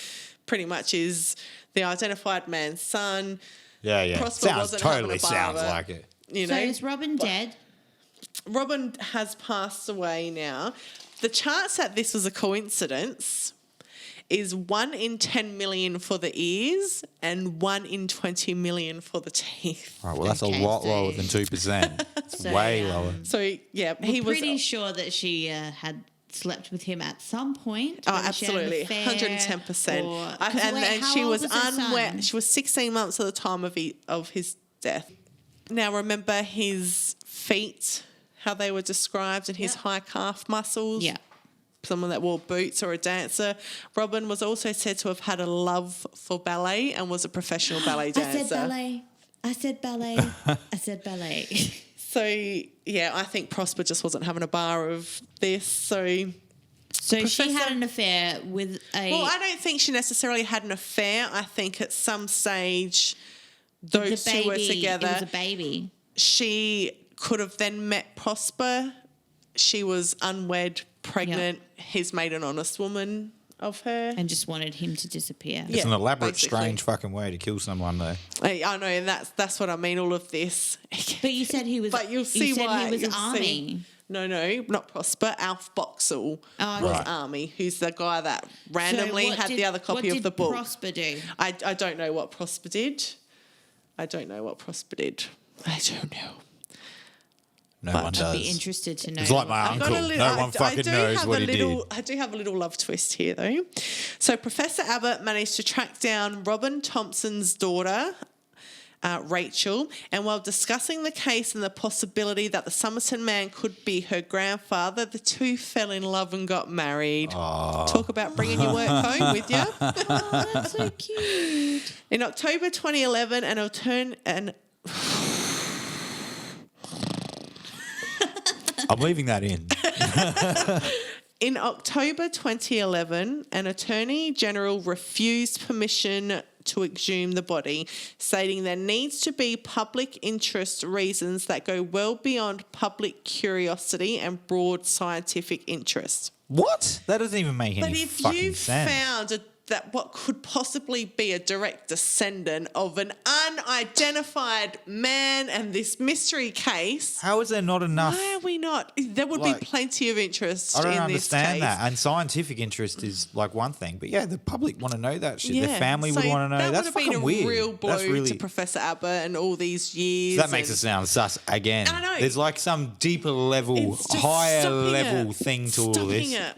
pretty much is the identified man's son. Yeah. Prosper wasn't having a sounds barber. like it. So is Robin dead? Robin has passed away now. The chance that this was a coincidence is 1 in 10 million for the ears and 1 in 20 million for the teeth. Right, well, that's Okay, a lot so- lower than 2%. It's So, way lower. So, yeah, he We're was... pretty sure that she had slept with him at some point. Oh, whether she had an absolutely, affair 110%. or- And 'cause wait, how she old was her son? unwed. She was 16 months at the time of his death. Now, remember his feet, how they were described, and his high calf muscles? Yeah. Someone that wore boots or a dancer. Robin was also said to have had a love for ballet and was a professional ballet dancer. I said ballet. I said ballet. So, yeah, I think Prosper just wasn't having a bar of this. So So she Professor- had an affair with a... Well, I don't think she necessarily had an affair. I think at some stage those two were together. It was a baby. She could have then met Prosper. She was unwed, pregnant. He's made an honest woman of her. And just wanted him to disappear. It's Yeah, an elaborate, basically. strange fucking way to kill someone, though. I know, and that's what I mean, all of this. But you said he was... But you'll see you said why. he was you'll army. see. No, not Prosper. Alf Boxall Oh, was Right. army, who's the guy that randomly what had did- the other copy what of the did book. Prosper do? I don't know what Prosper did. I don't know. No But one I'd does. I'd be interested to know. It's like my I've got uncle. No one fucking knows what he did. I do have a little love twist here, though. So Professor Abbott managed to track down Robin Thompson's daughter, Rachel, and while discussing the case and the possibility that the Somerton Man could be her grandfather, the two fell in love and got married. Talk about bringing your work home with you. Oh, that's so cute. In October 2011, I'm leaving that in. In October 2011, an Attorney General refused permission to exhume the body, stating there needs to be public interest reasons that go well beyond public curiosity and broad scientific interest. What? That doesn't even make But any if fucking you sense. found that what could possibly be a direct descendant of an unidentified man and this mystery case, How is there not enough? why are we not? There would Like, be plenty of interest I don't in this understand case. that. And scientific interest is like one thing, but yeah, the public want to know that shit. Yeah, Their family would so want to know. That That's would have fucking been a weird. real blow That's really. to Professor Abbott and all these years. That makes and it sound sus again. I know. There's like some deeper level, it's just higher stopping level it. thing to all Stopping this. it.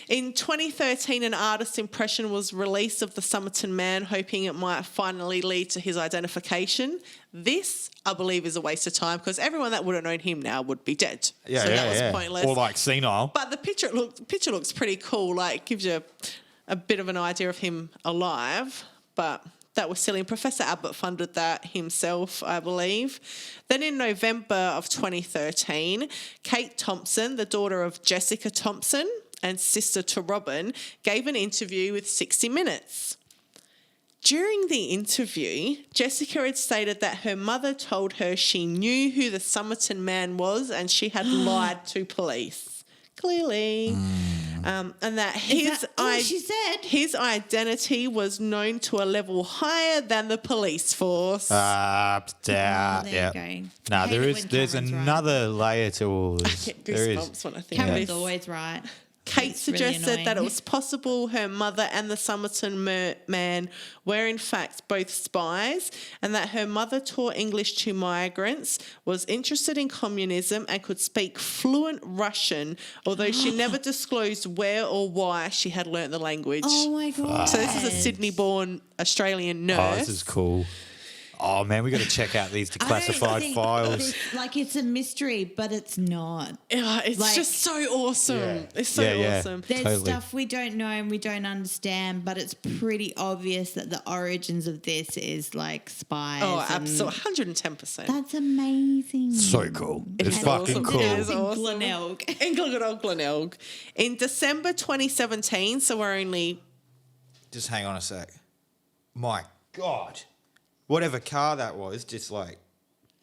In 2013, an artist's impression was released of the Somerton Man, hoping it might finally lead to his identification. This, I believe, is a waste of time because everyone that would have known him now would be dead. Yeah, so yeah, that was yeah. pointless. Or like senile. But the picture looks pretty cool. Like, gives you a bit of an idea of him alive. But that was silly. And Professor Abbott funded that himself, I believe. Then in November of 2013, Kate Thompson, the daughter of Jessica Thompson and sister to Robin, gave an interview with 60 Minutes. During the interview, Jessica had stated that her mother told her she knew who the Somerton Man was and she had lied to police. Clearly. And that she said? his identity was known to a level higher than the police force. There you Yeah. go. Nah, Hate it when there's Cameron's right. another layer to all this. I get There is. goosebumps when I think of Cameron's this. always right. Kate It's really suggested that it annoying. was possible her mother and the Somerton Man were in fact both spies, and that her mother taught English to migrants, was interested in communism and could speak fluent Russian, although she never disclosed where or why she had learnt the language. Oh my god. So this is a Sydney-born Australian nurse. Oh, this is cool. Oh, man, we got to check out these I don't declassified think files. this- like it's a mystery, but it's not. Yeah, it's Like- just so awesome. Yeah. It's so Yeah. awesome. There's Totally. stuff we don't know and we don't understand, but it's pretty obvious that the origins of this is like spies. Oh, and absolutely. 110%. That's amazing. So cool. It It's is fucking awesome. cool. It is In awesome. Glenelg. In good old Glenelg. In December 2017, so we're only... Just hang on a sec. My God. Whatever car that was, just like...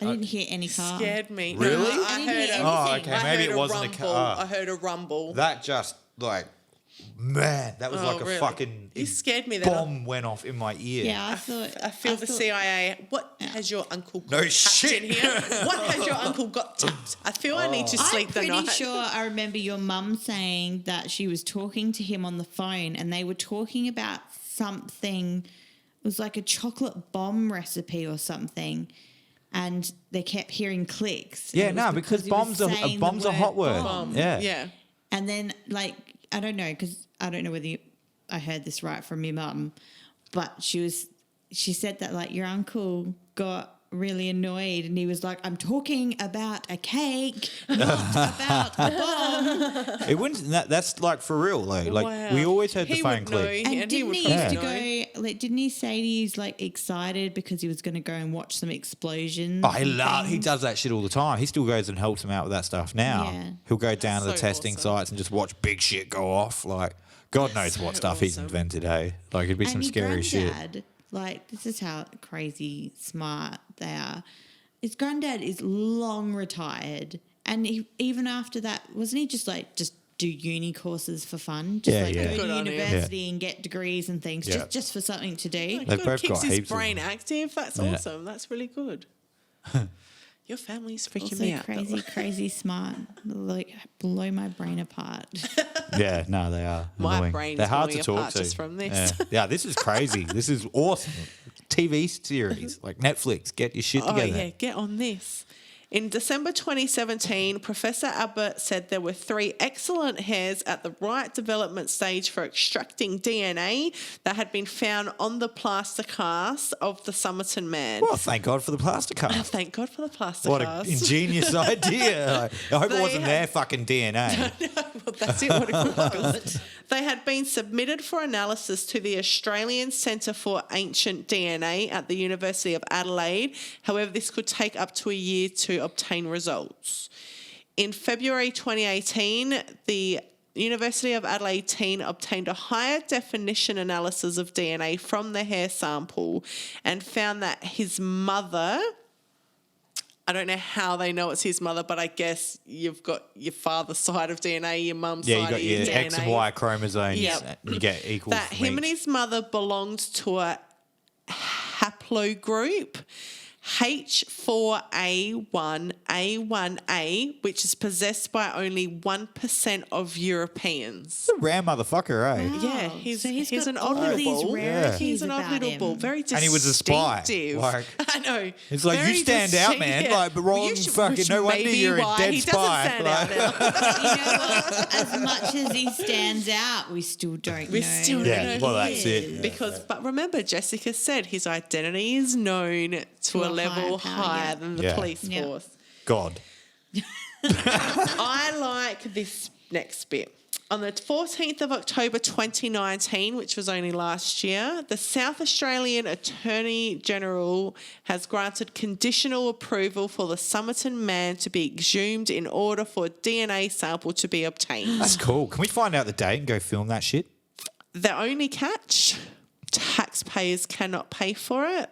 I didn't hear any car. Scared me. Really? No, I I didn't heard hear a, Oh, anything. okay. I Maybe heard it wasn't a rumble. car. I heard a rumble. That just, like... Man, that was Oh, like a really? fucking... You scared me then. Bomb went off in my ear. Yeah, I thought. I feel the thought- CIA. What has your uncle got No tapped shit. in here? What has your uncle got tapped? I feel I need to I'm sleep the pretty night. sure I remember your mum saying that she was talking to him on the phone and they were talking about something. It was like a chocolate bomb recipe or something. And they kept hearing clicks. Yeah, And it was no, because he was bombs are saying the bombs a hot word. bomb. Yeah. Yeah. And then, like, I don't know, because I don't know whether I heard this right from your mum, but she said that, like, your uncle got really annoyed and he was like, I'm talking about a cake, not about a bomb. It wouldn't. That's like for real though. Like Wow. we always heard the He phone would know. click. And And he didn't would he probably used to know. go, like, didn't he say he's, like, excited because he was going to go and watch some explosions? Oh, he and he things? does that shit all the time. He still goes and helps him out with that stuff now. Yeah. He'll go down to the so testing awesome. sites and just watch big shit go off. Like God knows what so stuff he's awesome. invented. Hey, like it'd be And some your scary shit. granddad, like, this is how crazy smart they are. His granddad is long retired, and he, even after that, wasn't he just do uni courses for fun? Just Yeah, like yeah. go Good to on him. university and get degrees and things, Yeah. just for something to do. They've Good, both keeps got his heaps of brain them. active. That's Yeah. awesome. That's really good. Your family's freaking Also me out. crazy smart. Like, blow my brain apart. Yeah, no, they are. My annoying. brain's They're hard to falling talk apart to. just from this. Yeah. This is crazy. This is awesome. TV series like Netflix. Get your shit Oh, together. yeah, get on this. In December 2017, Professor Abbott said there were 3 excellent hairs at the right development stage for extracting DNA that had been found on the plaster cast of the Somerton Man. Well, thank God for the plaster cast. Thank God for the plaster What cast. an ingenious idea. Like, I hope it They wasn't had- their fucking DNA. Well, that's it. What it was. They had been submitted for analysis to the Australian Centre for Ancient DNA at the University of Adelaide. However, this could take up to a year to obtain results. In February 2018, the University of Adelaide team obtained a higher definition analysis of DNA from the hair sample and found that his mother... I don't know how they know it's his mother, but I guess you've got your father's side of DNA, your mum's Yeah, you side got of your your DNA. X and Y chromosomes. Yep. You get equal. That from him and each. his mother belonged to a haplogroup. H4A1A1A, which is possessed by only 1% of Europeans. Rare motherfucker, eh? Yeah, Oh, he's so he's got an all odd little these ball. rarities He's an odd about little him. ball. Very distinctive. And he was a spy. Like, I know. it's like, Very you stand out, man. distinct- Like, but Roland you should- fucking, which no wonder may be you're a why dead he spy. doesn't stand out now. You know what? As much as he stands out, we still don't know. We still don't Yeah, know well, who that's he it. is. Yeah. Because, but remember, Jessica said his identity is known to a a level higher power, higher yeah. than the Yeah. police Yeah. force. God. I like this next bit. On the 14th of October 2019, which was only last year, the South Australian Attorney General has granted conditional approval for the Somerton Man to be exhumed in order for a DNA sample to be obtained. That's cool. Can we find out the date and go film that shit? The only catch, taxpayers cannot pay for it.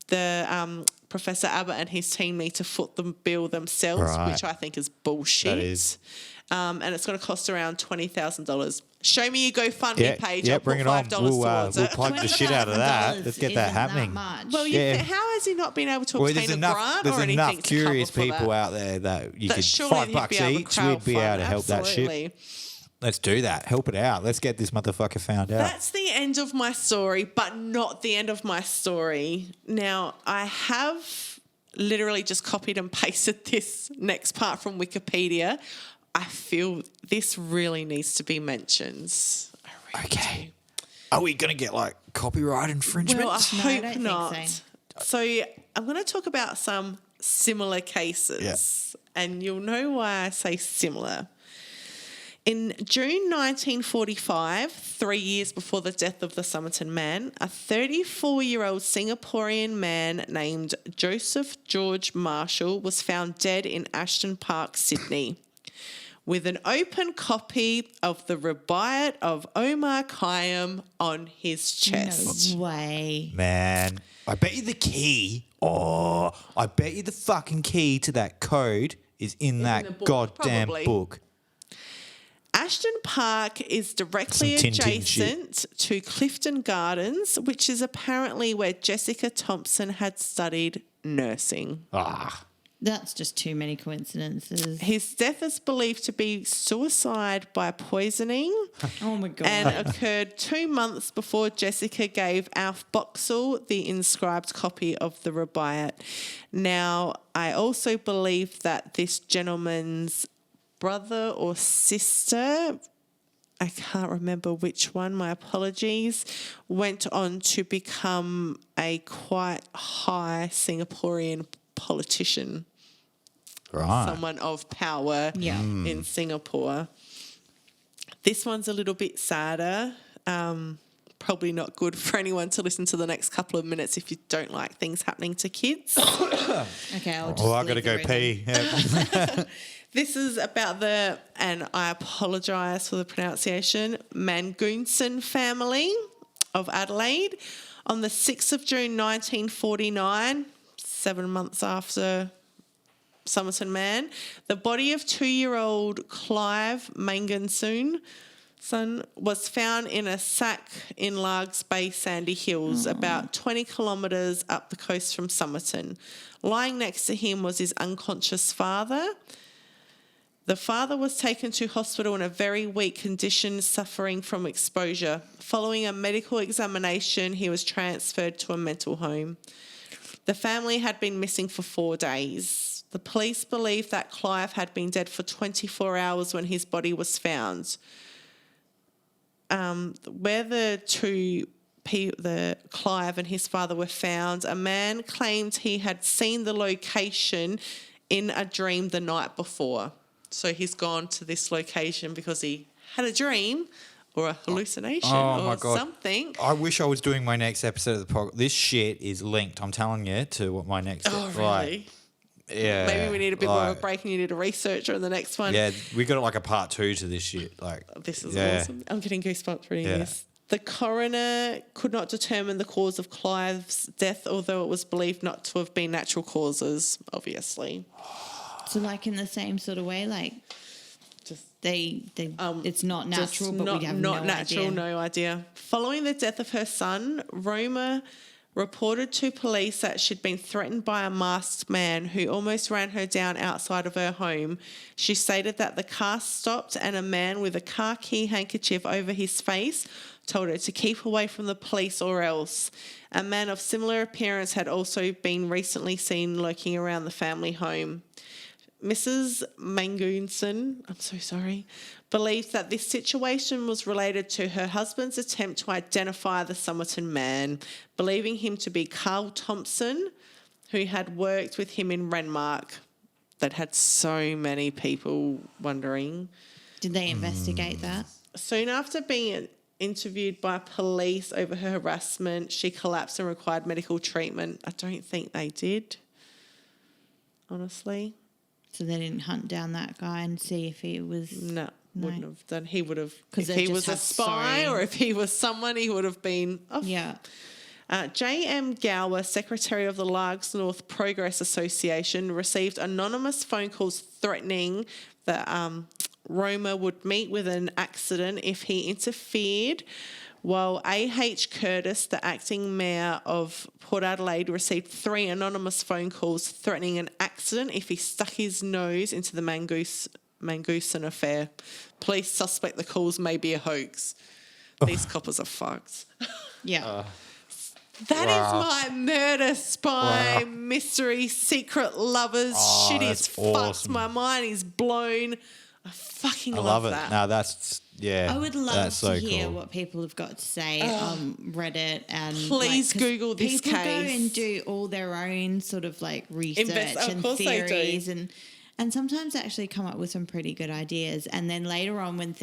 The Professor Abbott and his team need to foot the bill themselves, Right. which I think is bullshit. That is. And it's going to cost around $20,000. Show me your GoFundMe page. I'll bring put it on. $5 We'll towards it. plug the shit out of that. Let's get that isn't happening. much. Well, Yeah. how has he not been able to Well, obtain there's a grant there's or anything enough to curious cover for people that? out there that you That could surely $5 he'd be able to each. We'd be able crowdfund. to help that shit. Absolutely. Let's do that. Help it out. Let's get this motherfucker found out. That's the end of my story, but not the end of my story. Now, I have literally just copied and pasted this next part from Wikipedia. I feel this really needs to be mentioned. I really Okay. do. Are we going to get like copyright infringement? Well, I No, I hope don't think not. so. So I'm going to talk about some similar cases, and you'll know why I say similar. In June 1945, 3 years before the death of the Somerton Man, a 34-year-old Singaporean man named Joseph George Marshall was found dead in Ashton Park, Sydney, with an open copy of the Rubaiyat of Omar Khayyam on his chest. No way. Man, I bet you the key. Oh, I bet you the fucking key to that code is in the that book, goddamn probably. book. Ashton Park is directly Some Tintin adjacent to Clifton Gardens, which is apparently where Jessica Thompson had studied nursing. Ah, That's just too many coincidences. His death is believed to be suicide by poisoning Oh my God. and occurred 2 months before Jessica gave Alf Boxall the inscribed copy of the Rubaiyat. Now, I also believe that this gentleman's brother or sister, I can't remember which one, my apologies, went on to become a quite high Singaporean politician, right. someone of power Yeah. in Singapore. This one's a little bit sadder. Probably not good for anyone to listen to the next couple of minutes if you don't like things happening to kids. Okay, I'll just Oh, I leave got to the go room pee. Yeah. This is about and I apologise for the pronunciation, Mangoonson family of Adelaide. On the 6th of June 1949, 7 months after Somerton Man, the body of 2-year-old Clive Mangoonson son was found in a sack in Largs Bay Sandy Hills, about 20 kilometres up the coast from Somerton. Lying next to him was his unconscious father. The father was taken to hospital in a very weak condition, suffering from exposure. Following a medical examination, he was transferred to a mental home. The family had been missing for 4 days. The police believe that Clive had been dead for 24 hours when his body was found. Where the Clive and his father were found, a man claimed he had seen the location in a dream the night before. So he's gone to this location because he had a dream or a hallucination or something. I wish I was doing my next episode of the podcast. This shit is linked, I'm telling you, to what my next... Oh, really? Like, yeah. Maybe we need a bit more of a like, break and you need a researcher on the next one. Yeah, we got like a part 2 to this shit. Like, This is yeah. awesome. I'm getting goosebumps reading Yeah. this. The coroner could not determine the cause of Clive's death, although it was believed not to have been natural causes, obviously. So like in the same sort of way, like Just they it's not natural, just but not, we have not no natural, idea. no idea. Following the death of her son, Roma reported to police that she'd been threatened by a masked man who almost ran her down outside of her home. She stated that the car stopped and a man with a car key handkerchief over his face told her to keep away from the police or else. A man of similar appearance had also been recently seen lurking around the family home. Mrs. Mangunson, I'm so sorry, believes that this situation was related to her husband's attempt to identify the Somerton Man, believing him to be Carl Thompson, who had worked with him in Renmark. That had so many people wondering. Did they investigate that? Soon after being interviewed by police over her harassment, she collapsed and required medical treatment. I don't think they did, honestly. So they didn't hunt down that guy and see if he was... No, wouldn't have done. He would have, 'Cause if they he just was a have spy so- or if he was someone, he would have been off. Yeah. J.M. Gower, Secretary of the Largs North Progress Association, received anonymous phone calls threatening that Roma would meet with an accident if he interfered, while A.H. Curtis, the acting mayor of Port Adelaide, received 3 anonymous phone calls threatening an accident if he stuck his nose into the Manguson affair. Police suspect the calls may be a hoax. These coppers are fucked. Yeah. That is my murder spy mystery secret lovers. Shit is that's fucked. awesome. My mind is blown. I fucking I love love it. that. No, that's I would love that's so to hear cool. what people have got to say on Reddit and Please 'cause Google this people go case. and do all their own sort of like research Of and course they do. theories and sometimes actually come up with some pretty good ideas. And then later on when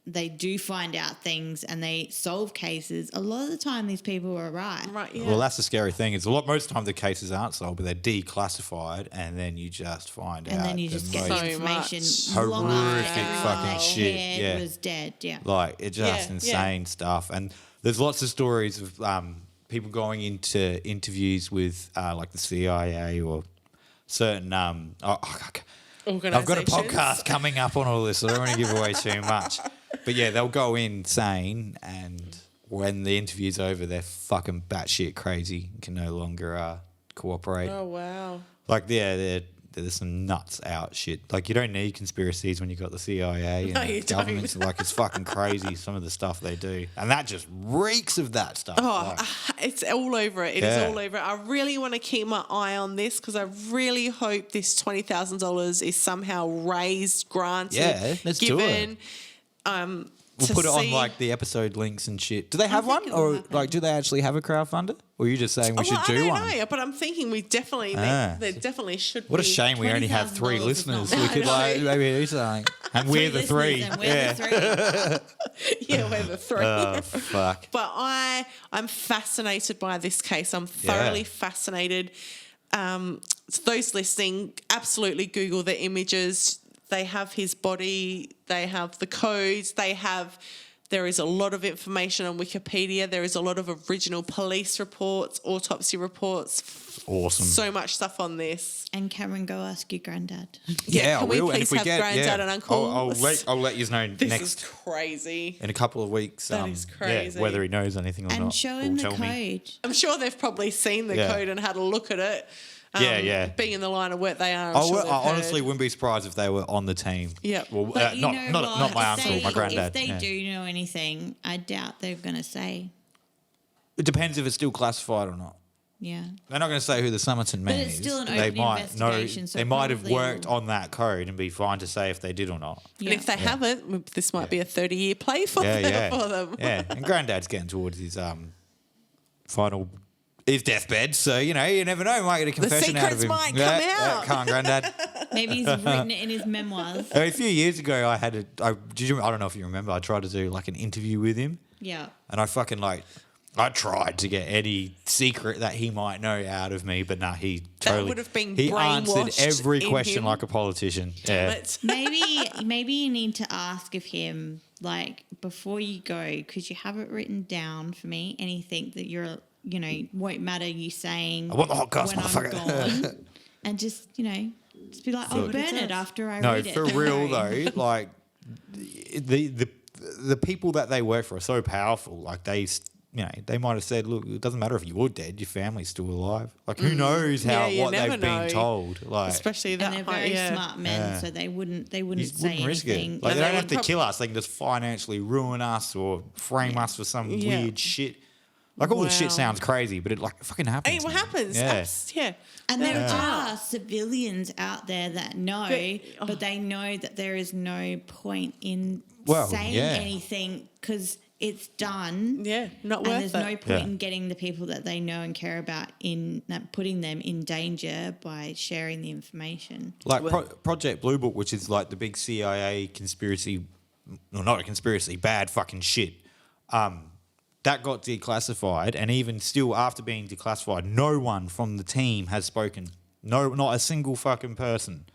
they do find out things and they solve cases, a lot of the time these people are right. Right, yeah. Well, that's the scary thing. It's most of the time the cases aren't solved, but they're declassified, and then you just find out. And then you the just get most the information much long after horrific everyone fucking they shit, cared yeah. was dead. Yeah. Like, it's just Yeah, insane stuff. And there's lots of stories of people going into interviews with like the CIA or certain. I've got a podcast coming up on all this, so I don't want to give away too much. But yeah, they'll go in sane, and when the interview's over, they're fucking batshit crazy and can no longer cooperate. Oh, wow. Like, yeah, there's some nuts out shit. Like, you don't need conspiracies when you got the CIA No, and you the governments. Like, it's fucking crazy some of the stuff they do, and that just reeks of that stuff. Oh, Like, it's all over it. It is Yeah. all over it. I really want to keep my eye on this because I really hope this $20,000 is somehow raised, granted, Yeah, let's do it. given. we'll to put it on see- like the episode links and shit. Do they have think one, it will or happen. like do they actually have a crowdfunder? Or are you just saying we should I do don't one? know, but I'm thinking we definitely Ah. there definitely should What a be. shame we only have 3 $20,000 is not listeners. We much. could like maybe do something, and we're the 3. And we're Yeah. the 3. Yeah, we're the 3. Oh fuck. But I'm fascinated by this case. I'm thoroughly fascinated. To those listening, absolutely Google the images. They have his body. They have the codes. There is a lot of information on Wikipedia. There is a lot of original police reports, autopsy reports. Awesome. So much stuff on this. And Cameron, go ask your granddad. Yeah, can I we will. And please if we have get, granddad and uncle? I'll let you know This next is crazy. in a couple of weeks. That is crazy. whether he knows anything or And not. show will him the tell me. code. I'm sure they've probably seen the Yeah. code and had a look at it. Yeah. Being in the line of work they are, I'm I sure they've honestly heard. wouldn't be surprised if they were on the team. Yeah. Well, But you not know not what? my If uncle, they- my granddad. If they yeah. do know anything, I doubt they're going to say. It depends if it's still classified or not. Yeah. They're not going to say who the Somerton Man it's is. still an They open might know. investigation, so They might have probably worked will. on that code and be fine to say if they did or not. And if they haven't, this might be a 30-year play for them. Yeah, and Granddad's getting towards his his deathbed, so you never know. Might get a confession out of secrets him. might come Yeah, out. come on, Granddad. Maybe he's written it in his memoirs. A few years ago, I don't know if you remember. I tried to do like an interview with him, Yeah. and I fucking I tried to get any secret that he might know out of me, but he totally would have been he answered brainwashed every in question him. like a politician. Yeah. But Maybe you need to ask of him, like, before you go, could you have it written down for me? Anything that won't matter you saying I want the hot goss, when I'm motherfucker. gone. And just be like, I'll burn it after I No, read it. for don't real worry. though, like the people that they work for are so powerful. Like they might have said, look, it doesn't matter if you're dead, your family's still alive. Like, who knows how you what never they've been know. told? Like, Especially that And they're height, very smart men, so they wouldn't you say wouldn't risk anything. it. Like, And they they don't have would to prob- kill us. They can just financially ruin us or frame us for some Yeah. weird shit. Like, all this shit Wow. sounds crazy, but it like fucking happens. Hey, what man. happens? Yeah. Yeah. And there Yeah. are civilians out there that know, but they know that there is no point in saying anything because it's done. Yeah, not And worth there's it. no point in getting the people that they know and care about putting them in danger by sharing the information. Like Project Blue Book, which is like the big CIA conspiracy, well, not a conspiracy, bad fucking shit. That got declassified, and even still after being declassified, no one from the team has spoken. No, not a single fucking person.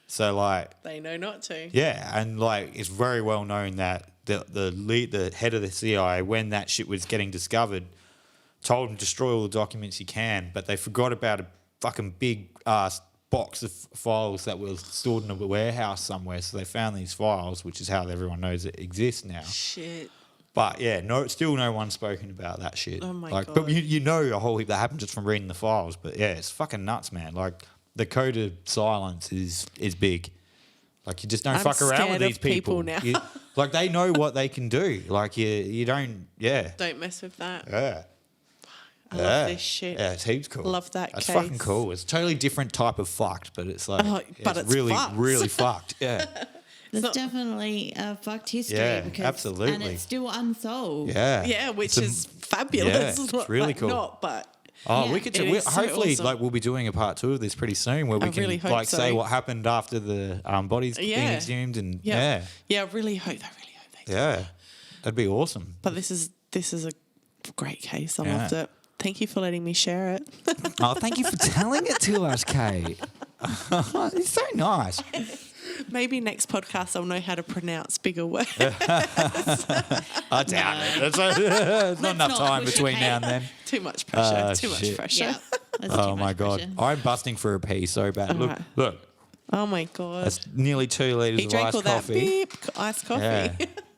So like, They know not to. yeah, and like it's very well known that the head of the CIA, when that shit was getting discovered, told him destroy all the documents you can, but they forgot about a fucking big ass box of files that were stored in a warehouse somewhere. So they found these files, which is how everyone knows it exists now. Shit. But yeah, still no one's spoken about that shit. Oh my But God. you know a whole heap that happened just from reading the files. But yeah, it's fucking nuts, man. Like the code of silence is big. Like you just don't I'm fuck around with scared of these people. people now. Like they know what they can do. Like you don't. Yeah. Don't mess with that. Yeah. I love this shit. Yeah, it's heaps cool. Love that That's case. fucking cool. It's a totally different type of fucked, but it's like, but it's really, fucked. really fucked. Yeah. There's not- definitely a fucked history. Yeah, because, absolutely. And it's still unsolved. Yeah. Yeah, which It's is fabulous. yeah, it's really cool. Not, but Oh, Yeah. we could. It is so Hopefully, awesome. like we'll be doing a part 2 of this pretty soon, where we I can really hope like say so. what happened after the bodies being Yeah. exhumed, and yeah. I really hope they do. yeah, that'd be awesome. But this is a great case. I Yeah. loved it. Thank you for letting me share it. Oh, thank you for telling it to us, Kate. It's so nice. Maybe next podcast I'll know how to pronounce bigger words. I doubt it. There's not enough not time push it, between Kate. now and then. Too much pressure. Oh, Too much shit. pressure. Yeah. That's Oh too my much god, pressure. I'm busting for a pee so bad. Look, Alright. look. Oh my god. That's nearly 2 liters He of drank iced all that coffee. beep iced coffee. Yeah.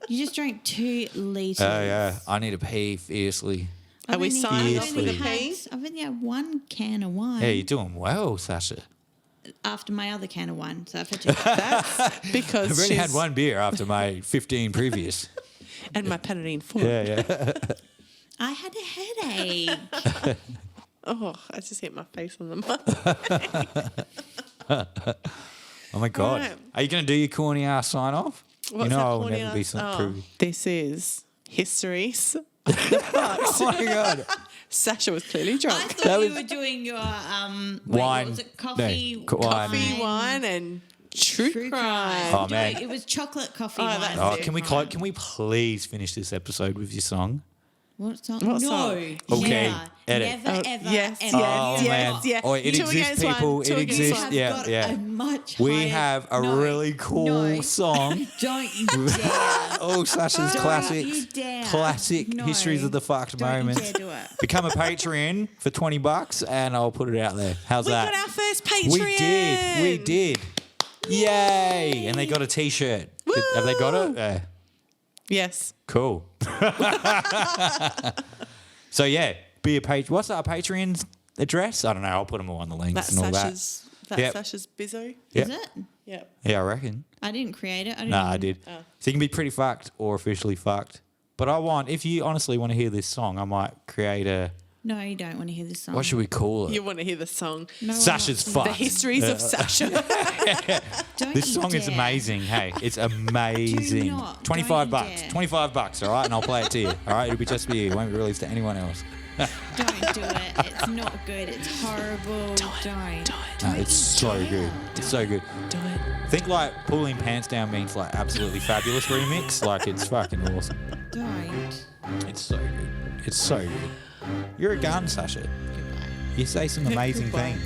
You just drank 2 litres. Oh yeah, I need a pee fiercely. Are we signing off with a Fiercely. pee? I've only had 1 can of wine Yeah, you're doing well, Sasha. after my other can of wine. So I've had 2. That's because I've already had she's- 1 beer after my 15 previous. and my Panadine full. Yeah, yeah. I had a headache. Oh, I just hit my face on the mic. Oh my god. Alright. Are you going to do your corny ass sign off? What's you know that I will corny never be ass- so oh, privy. This is Histories. Oh my god. Sasha was clearly I drunk. thought That you was- were doing your Wine. what was it? Coffee, No, wine. Coffee, wine, and true, True crime. crime. Oh, No, man. it was chocolate coffee Oh, wine. that's Oh, it. can we please finish this episode with your song? What song? What no. song? Okay, Never, edit. never, Oh, ever, yes, ever. Oh, yes, man. yes. Oh, it Two exists, against one, people. two It against exists. one. Yeah, Got yeah. A much We higher- have a No, really cool no. song. Don't you dare. Oh, Sasha's Don't classics. you dare. Classic No. histories of the fucked Don't you moments. dare do it. Become a Patreon for $20 and I'll put it out there. How's We that? got our first Patreon. We did. Yay! And they got a T-shirt. Have they got it? Yeah. Yes. Cool. So yeah, be a Patreon. What's our Patreon's address? I don't know. I'll put them all on the links That's and all Sasha's. That's Yep. Sasha's bizzo. Yep. Is it? Yep. that. Yeah, I reckon. I didn't create it. I didn't Nah, I even- did. So you can be pretty fucked or officially fucked. But if you honestly want to hear this song, I might create a. No, you don't want to hear this song. What should we call it? You want to hear the song? No, Sasha's The fucked. Histories of Sasha. Don't This you song is dare. amazing. Hey, it's amazing. not. $25. Don't you dare. $25, all right? And I'll play it to you. All right? It'll be just for you. It won't be released to anyone else. Don't do it. It's not good. It's horrible. Don't. No, it's so good. It's so good. Do it. Think like Pulling Pants Down means like absolutely fabulous remix. Like it's fucking awesome. Don't. It's so good. It's so good. You're a gun, Sasha. You say some amazing Goodbye. things.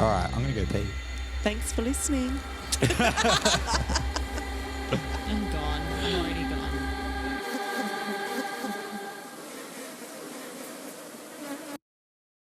All right, I'm going to go pee. Thanks for listening. I'm gone.